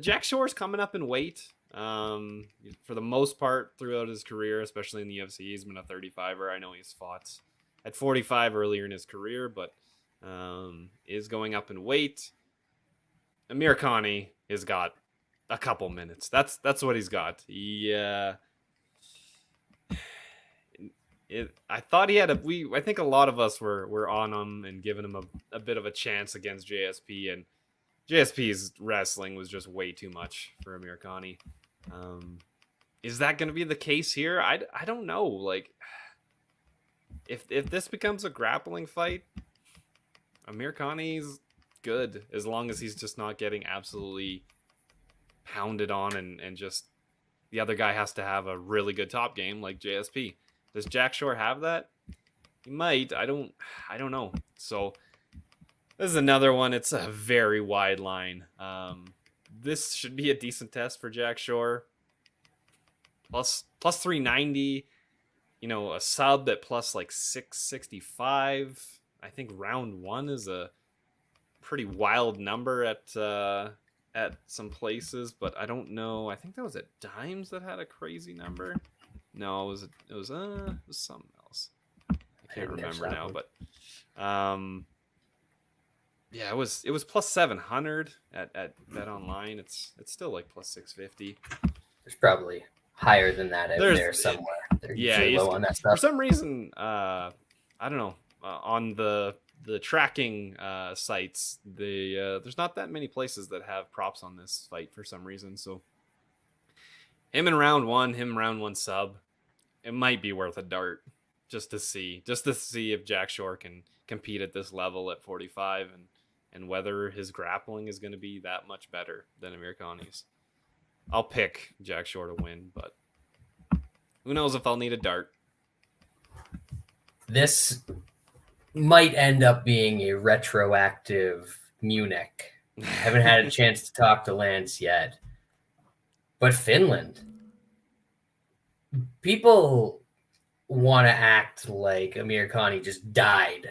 F: Jack Shore's coming up in weight. For the most part throughout his career, especially in the UFC, he's been a 35er. I know he's fought at 45 earlier in his career, but is going up in weight. Amirkhani has got a couple minutes. That's what he's got. I thought he had I think a lot of us were on him and giving him a bit of a chance against JSP, and JSP's wrestling was just way too much for Amirkhani. Is that going to be the case here? I don't know. Like, if this becomes a grappling fight, Amirkhani's good, as long as he's just not getting absolutely pounded on, and just the other guy has to have a really good top game like JSP. Does Jack Shore have that? He might. I don't know. So this is another one. It's a very wide line. This should be a decent test for Jack Shore. Plus 390. You know, a sub at plus like 665. I think round one is a pretty wild number at some places, but I don't know. I think that was at Dimes that had a crazy number. No, it was something else. I can't remember now, but yeah, it was plus 700 at Bet Online. It's still like plus 650.
C: There's probably higher than that out there somewhere. They're low on that stuff.
F: For some reason, I don't know. On the tracking sites, there's not that many places that have props on this fight for some reason. So him in round one sub. It might be worth a dart just to see if Jack Shore can compete at this level at 45, and whether his grappling is going to be that much better than Amirkhani's. I'll pick Jack Shore to win, but who knows if I'll need a dart.
C: This might end up being a retroactive Munich. I haven't had a chance to talk to Lance yet, but Finland. People want to act like Amirkhani just died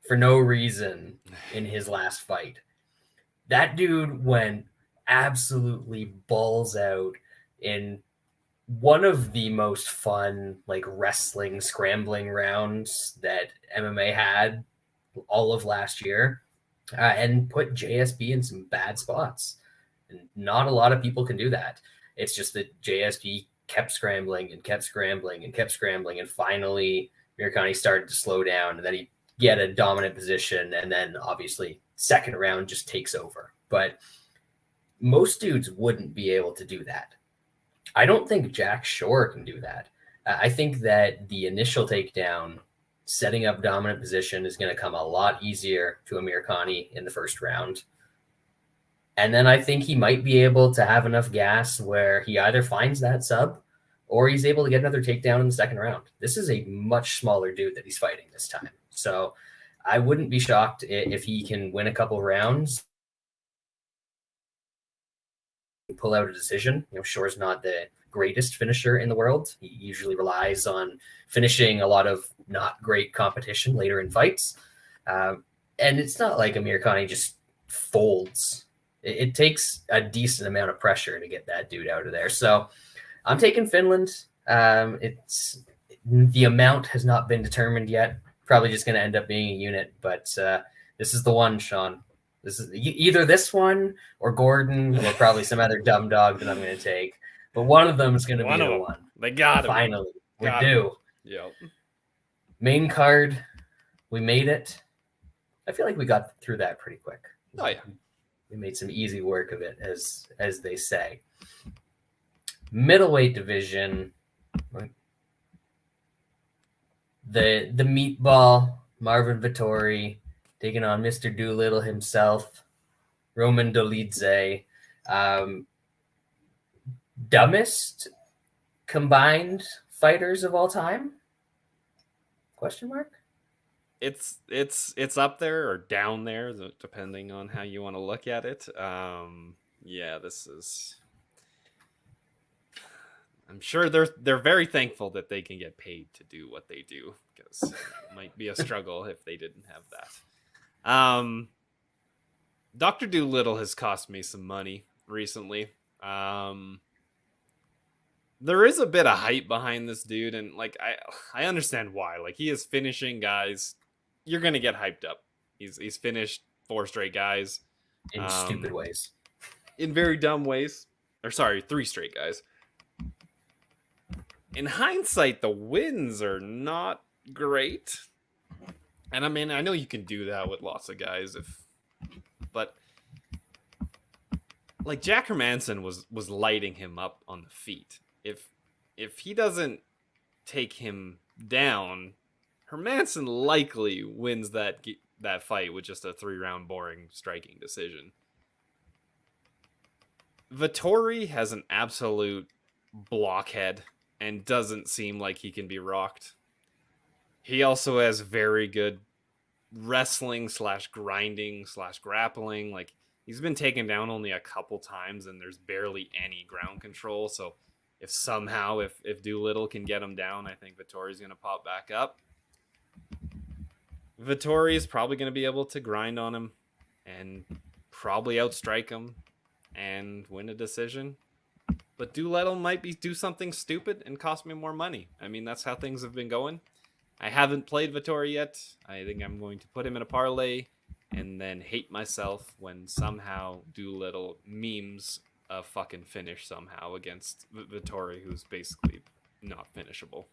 C: for no reason in his last fight. That dude went absolutely balls out in one of the most fun, like, wrestling scrambling rounds that MMA had all of last year, and put JSP in some bad spots. And not a lot of people can do that. It's just that JSP kept scrambling, and finally Amirkhani started to slow down, and then he get a dominant position, and then obviously second round just takes over. But most dudes wouldn't be able to do that. I don't think Jack Shore can do that. I think that the initial takedown, setting up dominant position, is going to come a lot easier to Amirkhani in the first round. And then I think he might be able to have enough gas where he either finds that sub or he's able to get another takedown in the second round. This is a much smaller dude that he's fighting this time. So I wouldn't be shocked if he can win a couple rounds, pull out a decision. Shore's not the greatest finisher in the world. He usually relies on finishing a lot of not great competition later in fights. And it's not like Amirkhani just folds. It takes a decent amount of pressure to get that dude out of there. So I'm taking Finland. It's the amount has not been determined yet. Probably just going to end up being a unit, but this is the one, Shaun. This is either this one or Gordon or probably some other dumb dog that I'm going to take. But one of them is going to be the one.
F: They got it.
C: Finally, we're due.
F: Yep.
C: Main card, we made it. I feel like we got through that pretty quick.
F: Oh yeah,
C: we made some easy work of it, as they say. Middleweight division. The meatball, Marvin Vettori, taking on Mr. Doolittle himself, Roman Dolidze. Dumbest combined fighters of all time? Question mark?
F: It's up there or down there, depending on how you want to look at it. Yeah, this is. I'm sure they're very thankful that they can get paid to do what they do, because it might be a struggle if they didn't have that. Dr. Doolittle has cost me some money recently. There is a bit of hype behind this dude, and like I understand why. Like, he is finishing guys. You're gonna get hyped up. He's finished 4 straight guys
C: in stupid ways,
F: in very dumb ways. Or sorry, 3 straight guys. In hindsight, the wins are not great. And I mean, I know you can do that with lots of guys, but like Jack Hermanson was lighting him up on the feet. If he doesn't take him down, Hermanson likely wins that fight with just a 3-round boring striking decision. Vettori has an absolute blockhead and doesn't seem like he can be rocked. He also has very good wrestling / grinding / grappling. Like, he's been taken down only a couple times and there's barely any ground control. So if somehow if Doolittle can get him down, I think Vettori's going to pop back up. Vettori is probably going to be able to grind on him and probably outstrike him and win a decision. But Doolittle might do something stupid and cost me more money. I mean, that's how things have been going. I haven't played Vettori yet. I think I'm going to put him in a parlay and then hate myself when somehow Doolittle memes a fucking finish somehow against Vettori, who's basically not finishable.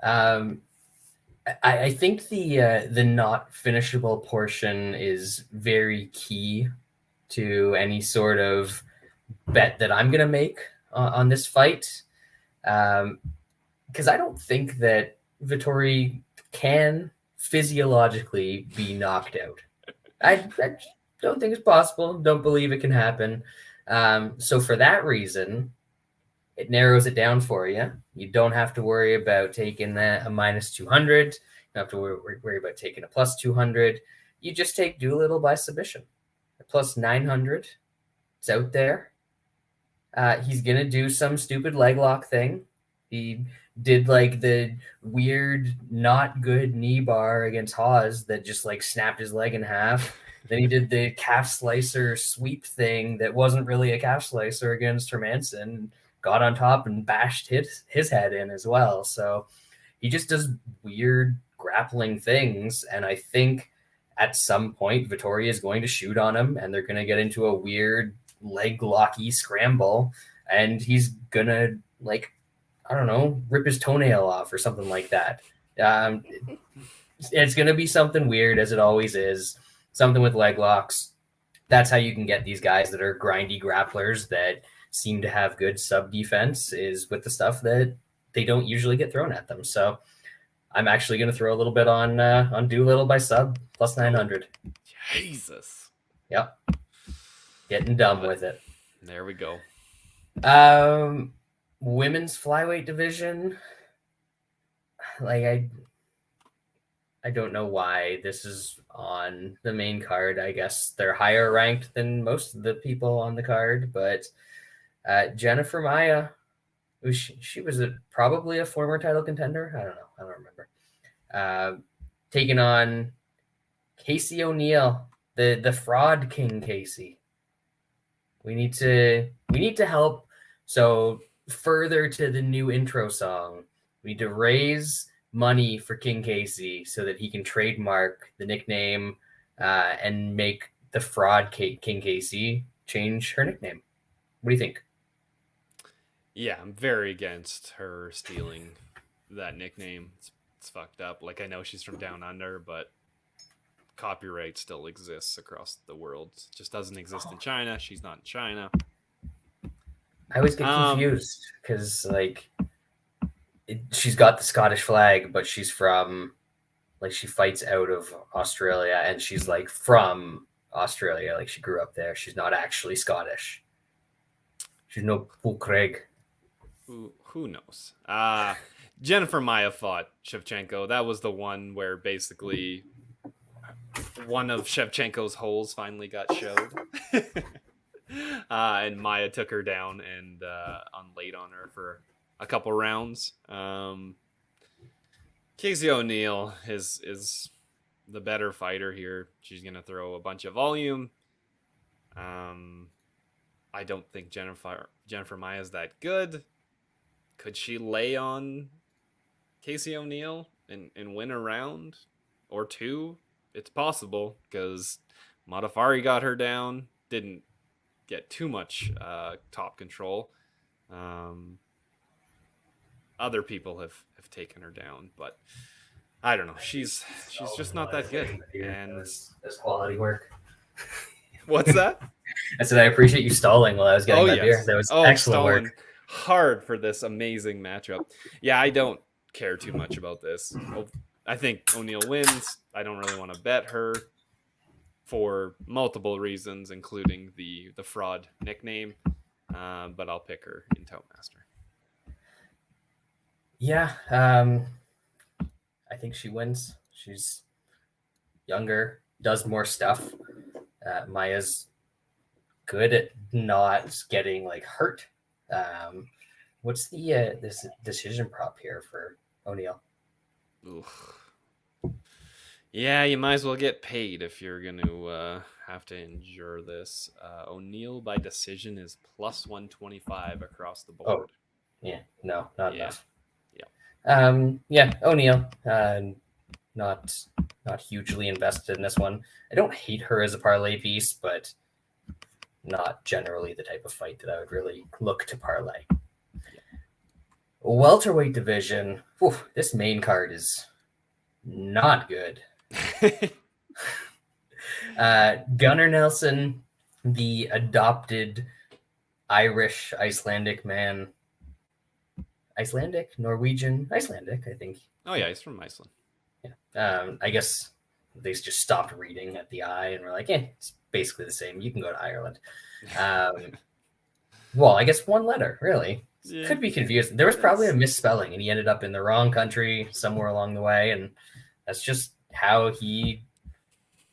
C: I think the not finishable portion is very key to any sort of bet that I'm going to make on this fight. Because I don't think that Vettori can physiologically be knocked out. I don't think it's possible. Don't believe it can happen. So for that reason, it narrows it down for you. You don't have to worry about taking a minus 200. You don't have to worry about taking a plus 200. You just take Doolittle by submission. A plus 900. It's out there. He's going to do some stupid leg lock thing. He did like the weird, not good knee bar against Hawes that just like snapped his leg in half. Then he did the calf slicer sweep thing that wasn't really a calf slicer against Hermanson. Got on top and bashed his head in as well. So he just does weird grappling things. And I think at some point, Vettori is going to shoot on him and they're going to get into a weird leg locky scramble. And he's going to, like, I don't know, rip his toenail off or something like that. It's going to be something weird, as it always is. Something with leg locks. That's how you can get these guys that are grindy grapplers that seem to have good sub defense, is with the stuff that they don't usually get thrown at them. So I'm actually going to throw a little bit on Doolittle by sub plus 900.
F: Jesus.
C: Yep. Getting dumb with it.
F: There we go.
C: Women's flyweight division. Like I don't know why this is on the main card. I guess they're higher ranked than most of the people on the card, but Jennifer Maia, she was probably a former title contender. I don't know. I don't remember. Taking on Casey O'Neill, the fraud king Casey. We need to help. So further to the new intro song, we need to raise money for King Casey so that he can trademark the nickname and make the fraud King Casey change her nickname. What do you think?
F: Yeah, I'm very against her stealing that nickname. It's fucked up. Like, I know she's from down under, but copyright still exists across the world. It just doesn't exist in China. She's not in China.
C: I always get confused because, like, she's got the Scottish flag, but she's from, like, she fights out of Australia, and she's, like, from Australia. Like, she grew up there. She's not actually Scottish. She's no Paul Craig.
F: Who knows? Jennifer Maia fought Shevchenko. That was the one where basically one of Shevchenko's holes finally got showed. And Maia took her down and unlaid on her for a couple rounds. Casey O'Neill is the better fighter here. She's going to throw a bunch of volume. I don't think Jennifer Maia is that good. Could she lay on Casey O'Neill and win a round or two? It's possible because Modafari got her down. Didn't get too much top control. Other people have taken her down, but I don't know. She's just not that good. And
C: that's quality work.
F: What's that?
C: I said I appreciate you stalling while I was getting my beer. That was excellent work.
F: Hard for this amazing matchup. Yeah, I don't care too much about this. I think O'Neill wins. I don't really want to bet her for multiple reasons, including the fraud nickname. But I'll pick her in Toastmaster.
C: Yeah, I think she wins. She's younger, does more stuff. Maia's good at not getting like hurt. What's the this decision prop here for O'Neill?
F: Oof. Yeah, you might as well get paid if you're going to have to endure this. O'Neill by decision is plus 125 across the board.
C: Oh, yeah, no, not enough.
F: Yeah.
C: O'Neill. Not hugely invested in this one. I don't hate her as a parlay piece, but not generally the type of fight that I would really look to parlay. Welterweight division. This main card is not good. Gunnar Nelson, the adopted Irish Icelandic man. Icelandic, Norwegian, Icelandic, I think.
F: Oh yeah, he's from Iceland.
C: Yeah. I guess they just stopped reading at the I and were like, it's basically the same. You can go to Ireland. Well, I guess one letter, really. Yeah. Could be confusing. There was probably a misspelling, and he ended up in the wrong country somewhere along the way, and that's just how he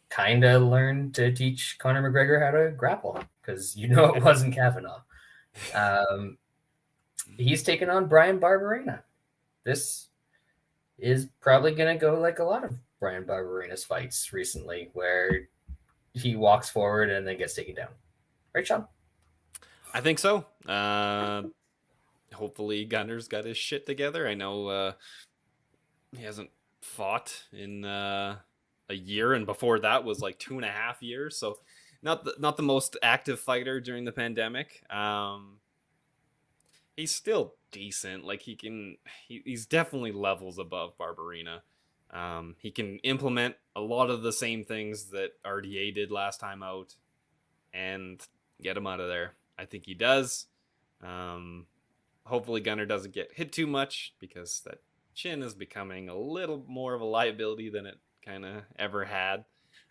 C: kind of learned to teach Conor McGregor how to grapple, because it wasn't Kavanaugh. He's taken on Brian Barberena. This is probably going to go like a lot of Brian Barberena's fights recently, where he walks forward and then gets taken down. Right, Shaun?
F: I think so. Hopefully Gunner's got his shit together. I know he hasn't fought in a year, and before that was like 2.5 years. So not the most active fighter during the pandemic. He's still decent. Like he's definitely levels above Barberena. He can implement a lot of the same things that RDA did last time out and get him out of there. I think he does. Hopefully Gunner doesn't get hit too much, because that chin is becoming a little more of a liability than it kind of ever had.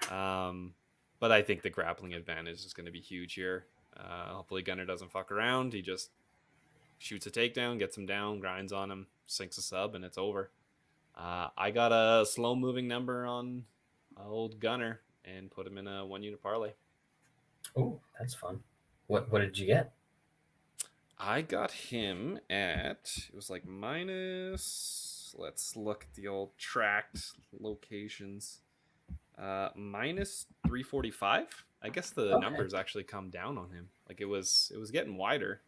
F: But I think the grappling advantage is going to be huge here. Hopefully Gunner doesn't fuck around. He just shoots a takedown, gets him down, grinds on him, sinks a sub, and it's over. I got a slow moving number on old Gunner and put him in a 1-unit parlay.
C: Oh, that's fun. What did you get?
F: I got him at, it was like minus, let's look at the old tracked locations. Minus 345. I guess the numbers actually come down on him. Like it was getting wider.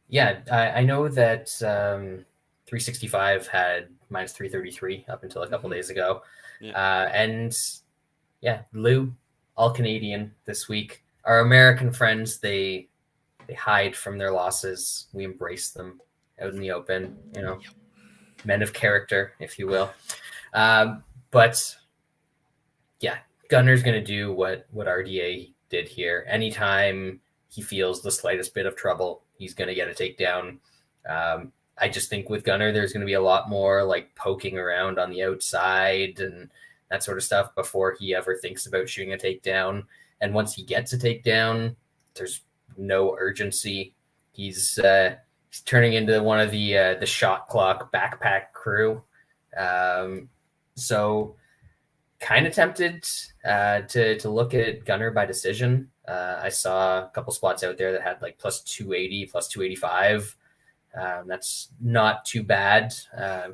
C: Yeah, I know that 365 had minus 333 up until a couple days ago.
F: Yeah.
C: And yeah, Lou, all Canadian this week. Our American friends, they hide from their losses. We embrace them out in the open, men of character, if you will. But yeah, Gunner's going to do what RDA did here. Anytime he feels the slightest bit of trouble, he's going to get a takedown. I just think with Gunner, there's going to be a lot more like poking around on the outside and that sort of stuff before he ever thinks about shooting a takedown. And once he gets a takedown, there's no urgency. He's turning into one of the shot clock backpack crew. So kind of tempted to look at Gunner by decision. I saw a couple spots out there that had like plus 280, plus 285. That's not too bad,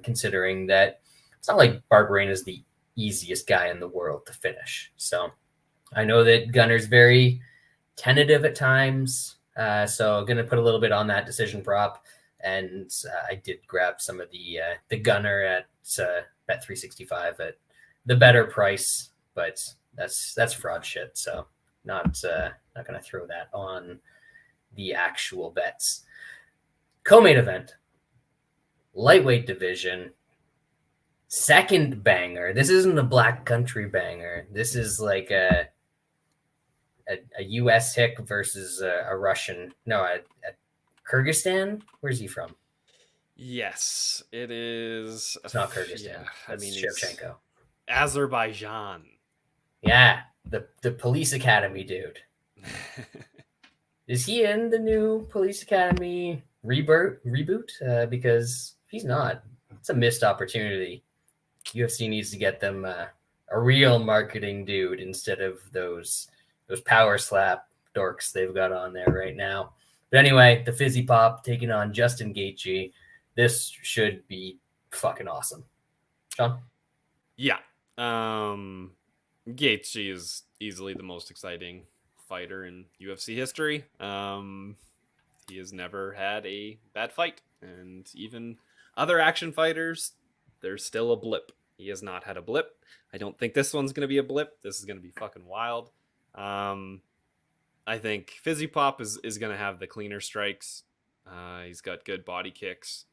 C: considering that it's not like Barberena is the easiest guy in the world to finish. So I know that Gunner's very tentative at times. So I'm going to put a little bit on that decision prop. And I did grab some of the Gunner at Bet 365 at the better price, but that's fraud shit. So not going to throw that on the actual bets. Co-main event, lightweight division, second banger. This isn't a Black Country banger. This is like a U.S. hick versus a Russian. No, a Kyrgyzstan. Where's he from?
F: Yes, it is.
C: It's not Kyrgyzstan.
F: Yeah,
C: That's Shevchenko.
F: Azerbaijan.
C: Yeah, the police academy dude. Is he in the new police academy reboot? Because if he's not, it's a missed opportunity. UFC needs to get them a real marketing dude instead of those power slap dorks they've got on there right now. But anyway, the Fizzy Pop taking on Justin Gaethje. This should be fucking awesome. Shaun?
F: Yeah. Gaethje is easily the most exciting fighter in UFC history. He has never had a bad fight. And even other action fighters, there's still a blip. He has not had a blip. I don't think this one's going to be a blip. This is going to be fucking wild. I think Fizzy Pop is going to have the cleaner strikes. He's got good body kicks.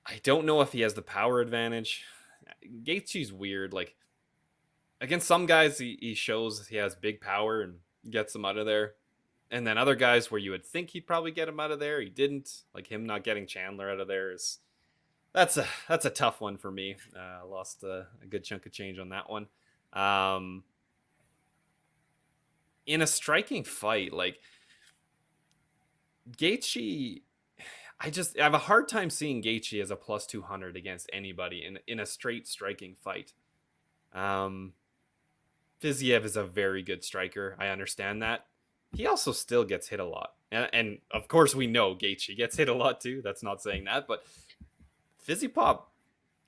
F: I don't know if he has the power advantage. Gaethje's weird. Like, against some guys, he shows he has big power and gets them out of there. And then other guys where you would think he'd probably get him out of there, he didn't. Like him not getting Chandler out of there that's a tough one for me. Lost a good chunk of change on that one. In a striking fight, like Gaethje, I have a hard time seeing Gaethje as a plus 200 against anybody in a straight striking fight. Fiziev is a very good striker. I understand that. He also still gets hit a lot. And of course we know Gaethje gets hit a lot too. That's not saying that, but Fizzy Pop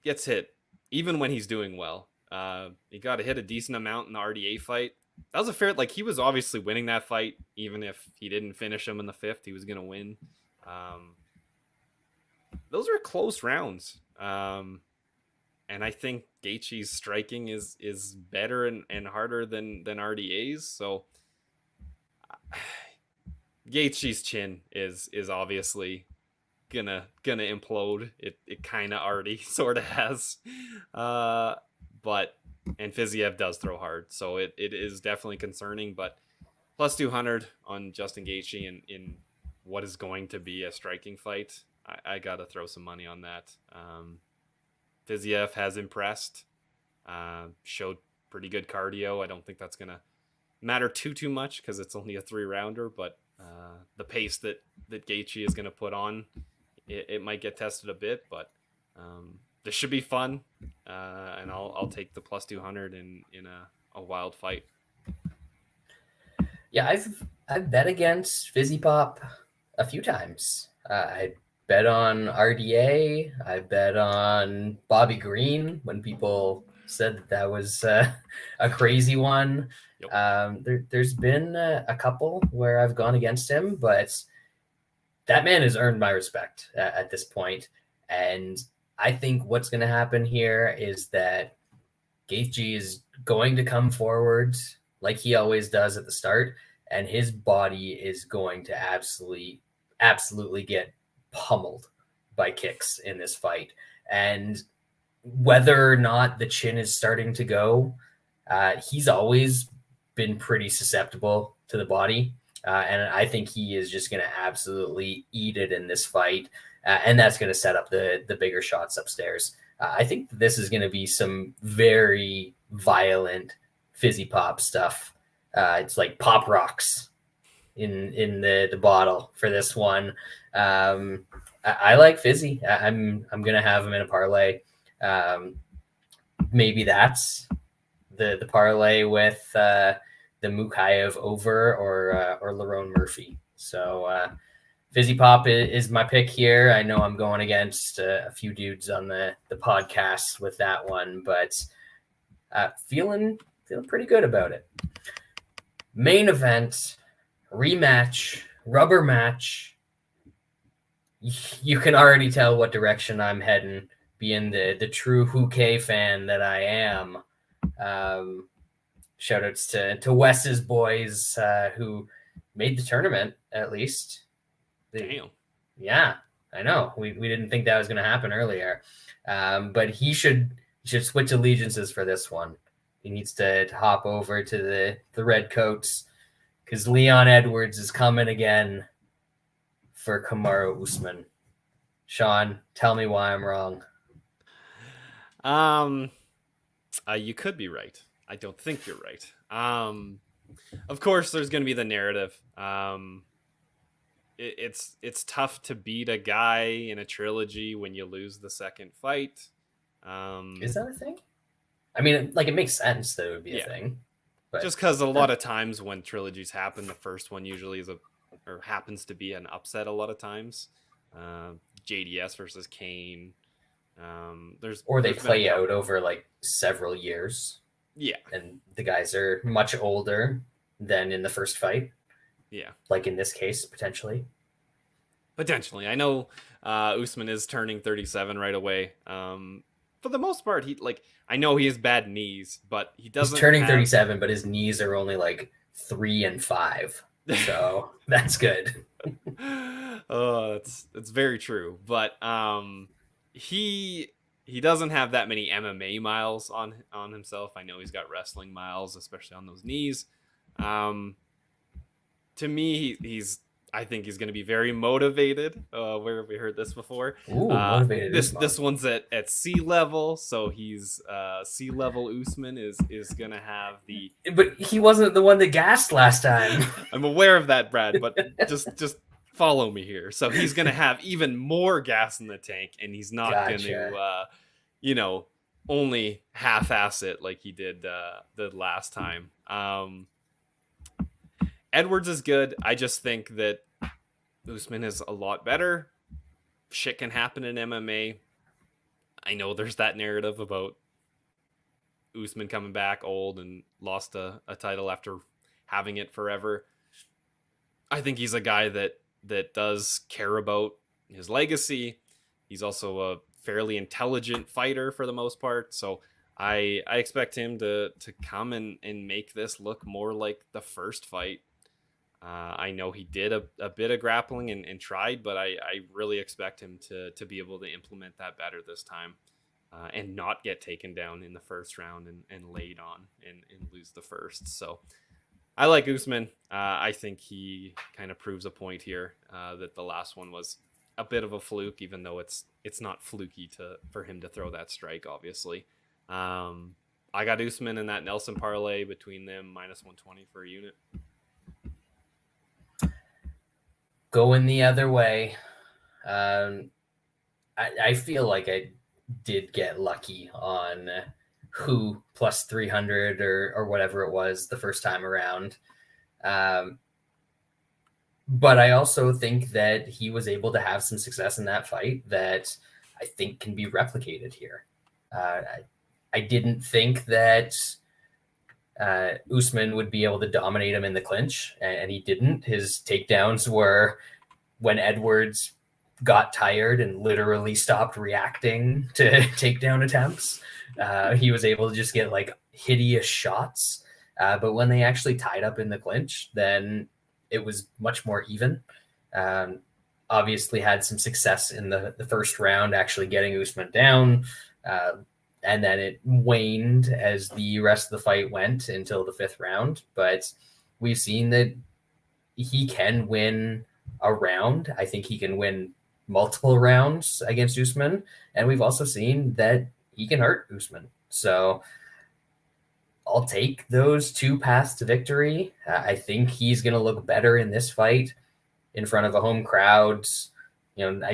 F: gets hit even when he's doing well. He got to hit a decent amount in the RDA fight. That was a fair, like he was obviously winning that fight. Even if he didn't finish him in the 5th, he was going to win. Those are close rounds. And I think Gaethje's striking is better and harder than RDA's. So Gaethje's chin is obviously gonna implode. It kind of already sort of has. And Fiziev does throw hard, so it is definitely concerning. But plus 200 on Justin Gaethje in what is going to be a striking fight, I gotta throw some money on that. Fiziev has impressed, showed pretty good cardio. I don't think that's gonna matter too much because it's only a 3-rounder. But the pace that Gaethje is gonna put on, it might get tested a bit, but this should be fun. And I'll take the plus 200 in a wild fight.
C: Yeah, I've bet against Fizzy Pop a few times. I bet on RDA. I bet on Bobby Green when people said that was a crazy one. Yep. There's been a couple where I've gone against him, but that man has earned my respect at this point. And I think what's going to happen here is that Gaethje is going to come forward like he always does at the start, and his body is going to absolutely get pummeled by kicks in this fight. And whether or not the chin is starting to go, he's always been pretty susceptible to the body. And I think he is just going to absolutely eat it in this fight. And that's going to set up the bigger shots upstairs. I think this is going to be some very violent Fizzy Pop stuff. It's like Pop Rocks in the bottle for this one. I like Fizzy. I'm going to have him in a parlay. Maybe that's the parlay with the Mokaev over or Lerone Murphy. So Fizzy Pop is my pick here. I know I'm going against a few dudes on the podcast with that one, but feeling pretty good about it. Main event, rematch, rubber match. You can already tell what direction I'm heading, being the true Houquet fan that I am. Shout outs to Wes's boys who made the tournament, at least.
F: Damn.
C: Yeah, I know. We didn't think that was going to happen earlier. But he should switch allegiances for this one. He needs to hop over to the Red Coats because Leon Edwards is coming again for Kamaru Usman. Shaun, tell me why I'm wrong.
F: You could be right. I don't think you're right. Of course, there's going to be the narrative. It's tough to beat a guy in a trilogy when you lose the second fight.
C: Is that a thing? I mean, like, it makes sense that it would be a thing. But
F: just because a lot of times when trilogies happen, the first one usually happens to be an upset a lot of times. JDS versus Kane.
C: They play out over like several years.
F: Yeah.
C: And the guys are much older than in the first fight.
F: Yeah.
C: Like in this case, potentially.
F: Potentially. I know Usman is turning 37 right away. For the most part, I know he has bad knees, but he doesn't.
C: He's turning 37, but his knees are only like 3 and 5. So that's good.
F: Oh, that's very true. But he doesn't have that many MMA miles on himself. I know he's got wrestling miles, especially on those knees. To me, I think he's going to be very motivated. Where have we heard this before?
C: Ooh, motivated.
F: This one's at sea level, so he's sea level. Usman is going to have the.
C: But he wasn't the one that gassed last time.
F: I'm aware of that, Brad. But just follow me here. So he's going to have even more gas in the tank, and he's not going to, only half-ass it like he did the last time. Edwards is good. I just think that Usman is a lot better. Shit can happen in MMA. I know there's that narrative about Usman coming back old and lost a title after having it forever. I think he's a guy that does care about his legacy. He's also a fairly intelligent fighter for the most part. So I expect him to come and make this look more like the first fight. I know he did a bit of grappling and tried, but I really expect him to be able to implement that better this time and not get taken down in the first round and laid on and lose the first. So I like Usman. I think he kind of proves a point here that the last one was a bit of a fluke, even though it's not fluky for him to throw that strike, obviously. I got Usman in that Nelson parlay between them, -120 for a unit.
C: Going the other way. I feel like I did get lucky on who plus 300 or whatever it was the first time around. But I also think that he was able to have some success in that fight that I think can be replicated here. I didn't think that Usman would be able to dominate him in the clinch, and he didn't. His takedowns were when Edwards got tired and literally stopped reacting to takedown attempts. He was able to just get like hideous shots. But when they actually tied up in the clinch, then it was much more even. Obviously had some success in the first round, actually getting Usman down. And then it waned as the rest of the fight went until the fifth round. But we've seen that he can win a round. I think he can win multiple rounds against Usman. And we've also seen that he can hurt Usman. So I'll take those two paths to victory. I think he's going to look better in this fight in front of a home crowd. You know,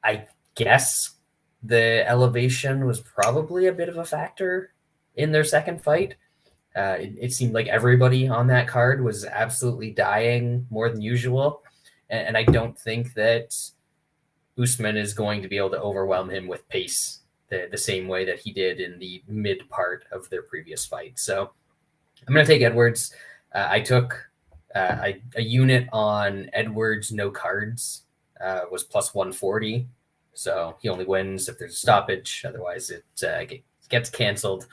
C: I guess the elevation was probably a bit of a factor in their second fight. It seemed like everybody on that card was absolutely dying more than usual. And I don't think that Usman is going to be able to overwhelm him with pace the same way that he did in the mid part of their previous fight. So I'm going to take Edwards. I took a unit on Edwards, no cards, was plus 140. So he only wins if there's a stoppage. Otherwise, it gets canceled.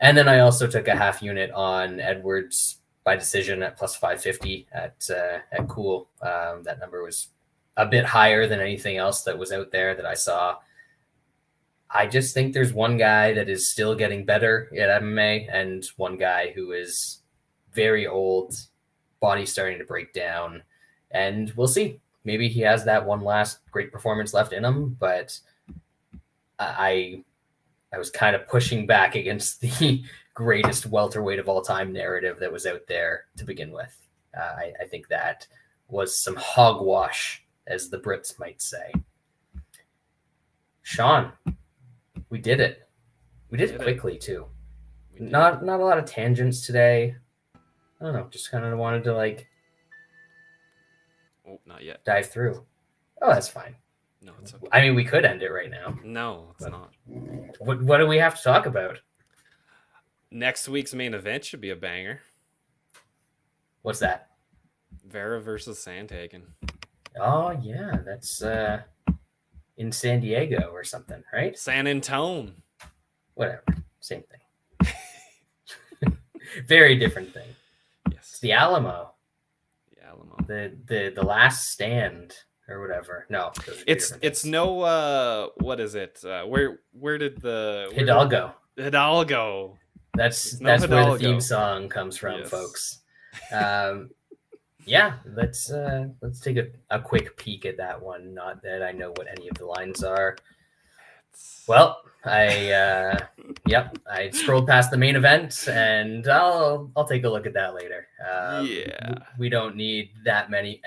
C: And then I also took a half unit on Edwards by decision at plus 550 at Cool. That number was a bit higher than anything else that was out there that I saw. I just think there's one guy that is still getting better at MMA and one guy who is very old, body starting to break down. And we'll see. Maybe he has that one last great performance left in him, but I was kind of pushing back against the greatest welterweight of all time narrative that was out there to begin with. I think that was some hogwash, as the Brits might say. Shaun, we did it. We did it quickly too. Not a lot of tangents today. I don't know. Just kind of wanted to
F: not yet.
C: Dive through. Oh, that's fine.
F: No, it's okay.
C: I mean, we could end it right now.
F: No, it's not.
C: What do we have to talk about?
F: Next week's main event should be a banger.
C: What's that?
F: Vera versus Sandhagen.
C: Oh, yeah. That's in San Diego or something, right?
F: San Antone.
C: Whatever. Same thing. Very different thing.
F: Yes.
C: It's the Alamo.
F: The Alamo.
C: The last stand or whatever. No.
F: It's no what is it? Where did the
C: Hidalgo.
F: Hidalgo.
C: That's
F: where
C: the theme song comes from,
F: yes.
C: folks. Yeah, let's take a quick peek at that one. Not that I know what any of the lines are. Well, I scrolled past the main event, and I'll take a look at that later. We don't need that many.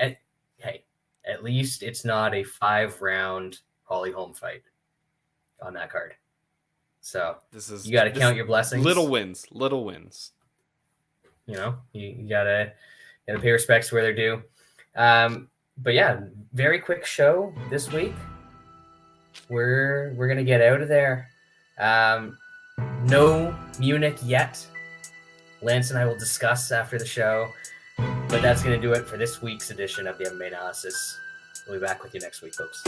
C: Hey, at least it's not a 5-round Holly Holm fight on that card. So you got to count your blessings.
F: Little wins.
C: You know, you gotta pay respects where they're due. But yeah, very quick show this week. We're gonna get out of there. No Munich yet. Lance and I will discuss after the show. But that's gonna do it for this week's edition of the MMA Analysis. We'll be back with you next week, folks.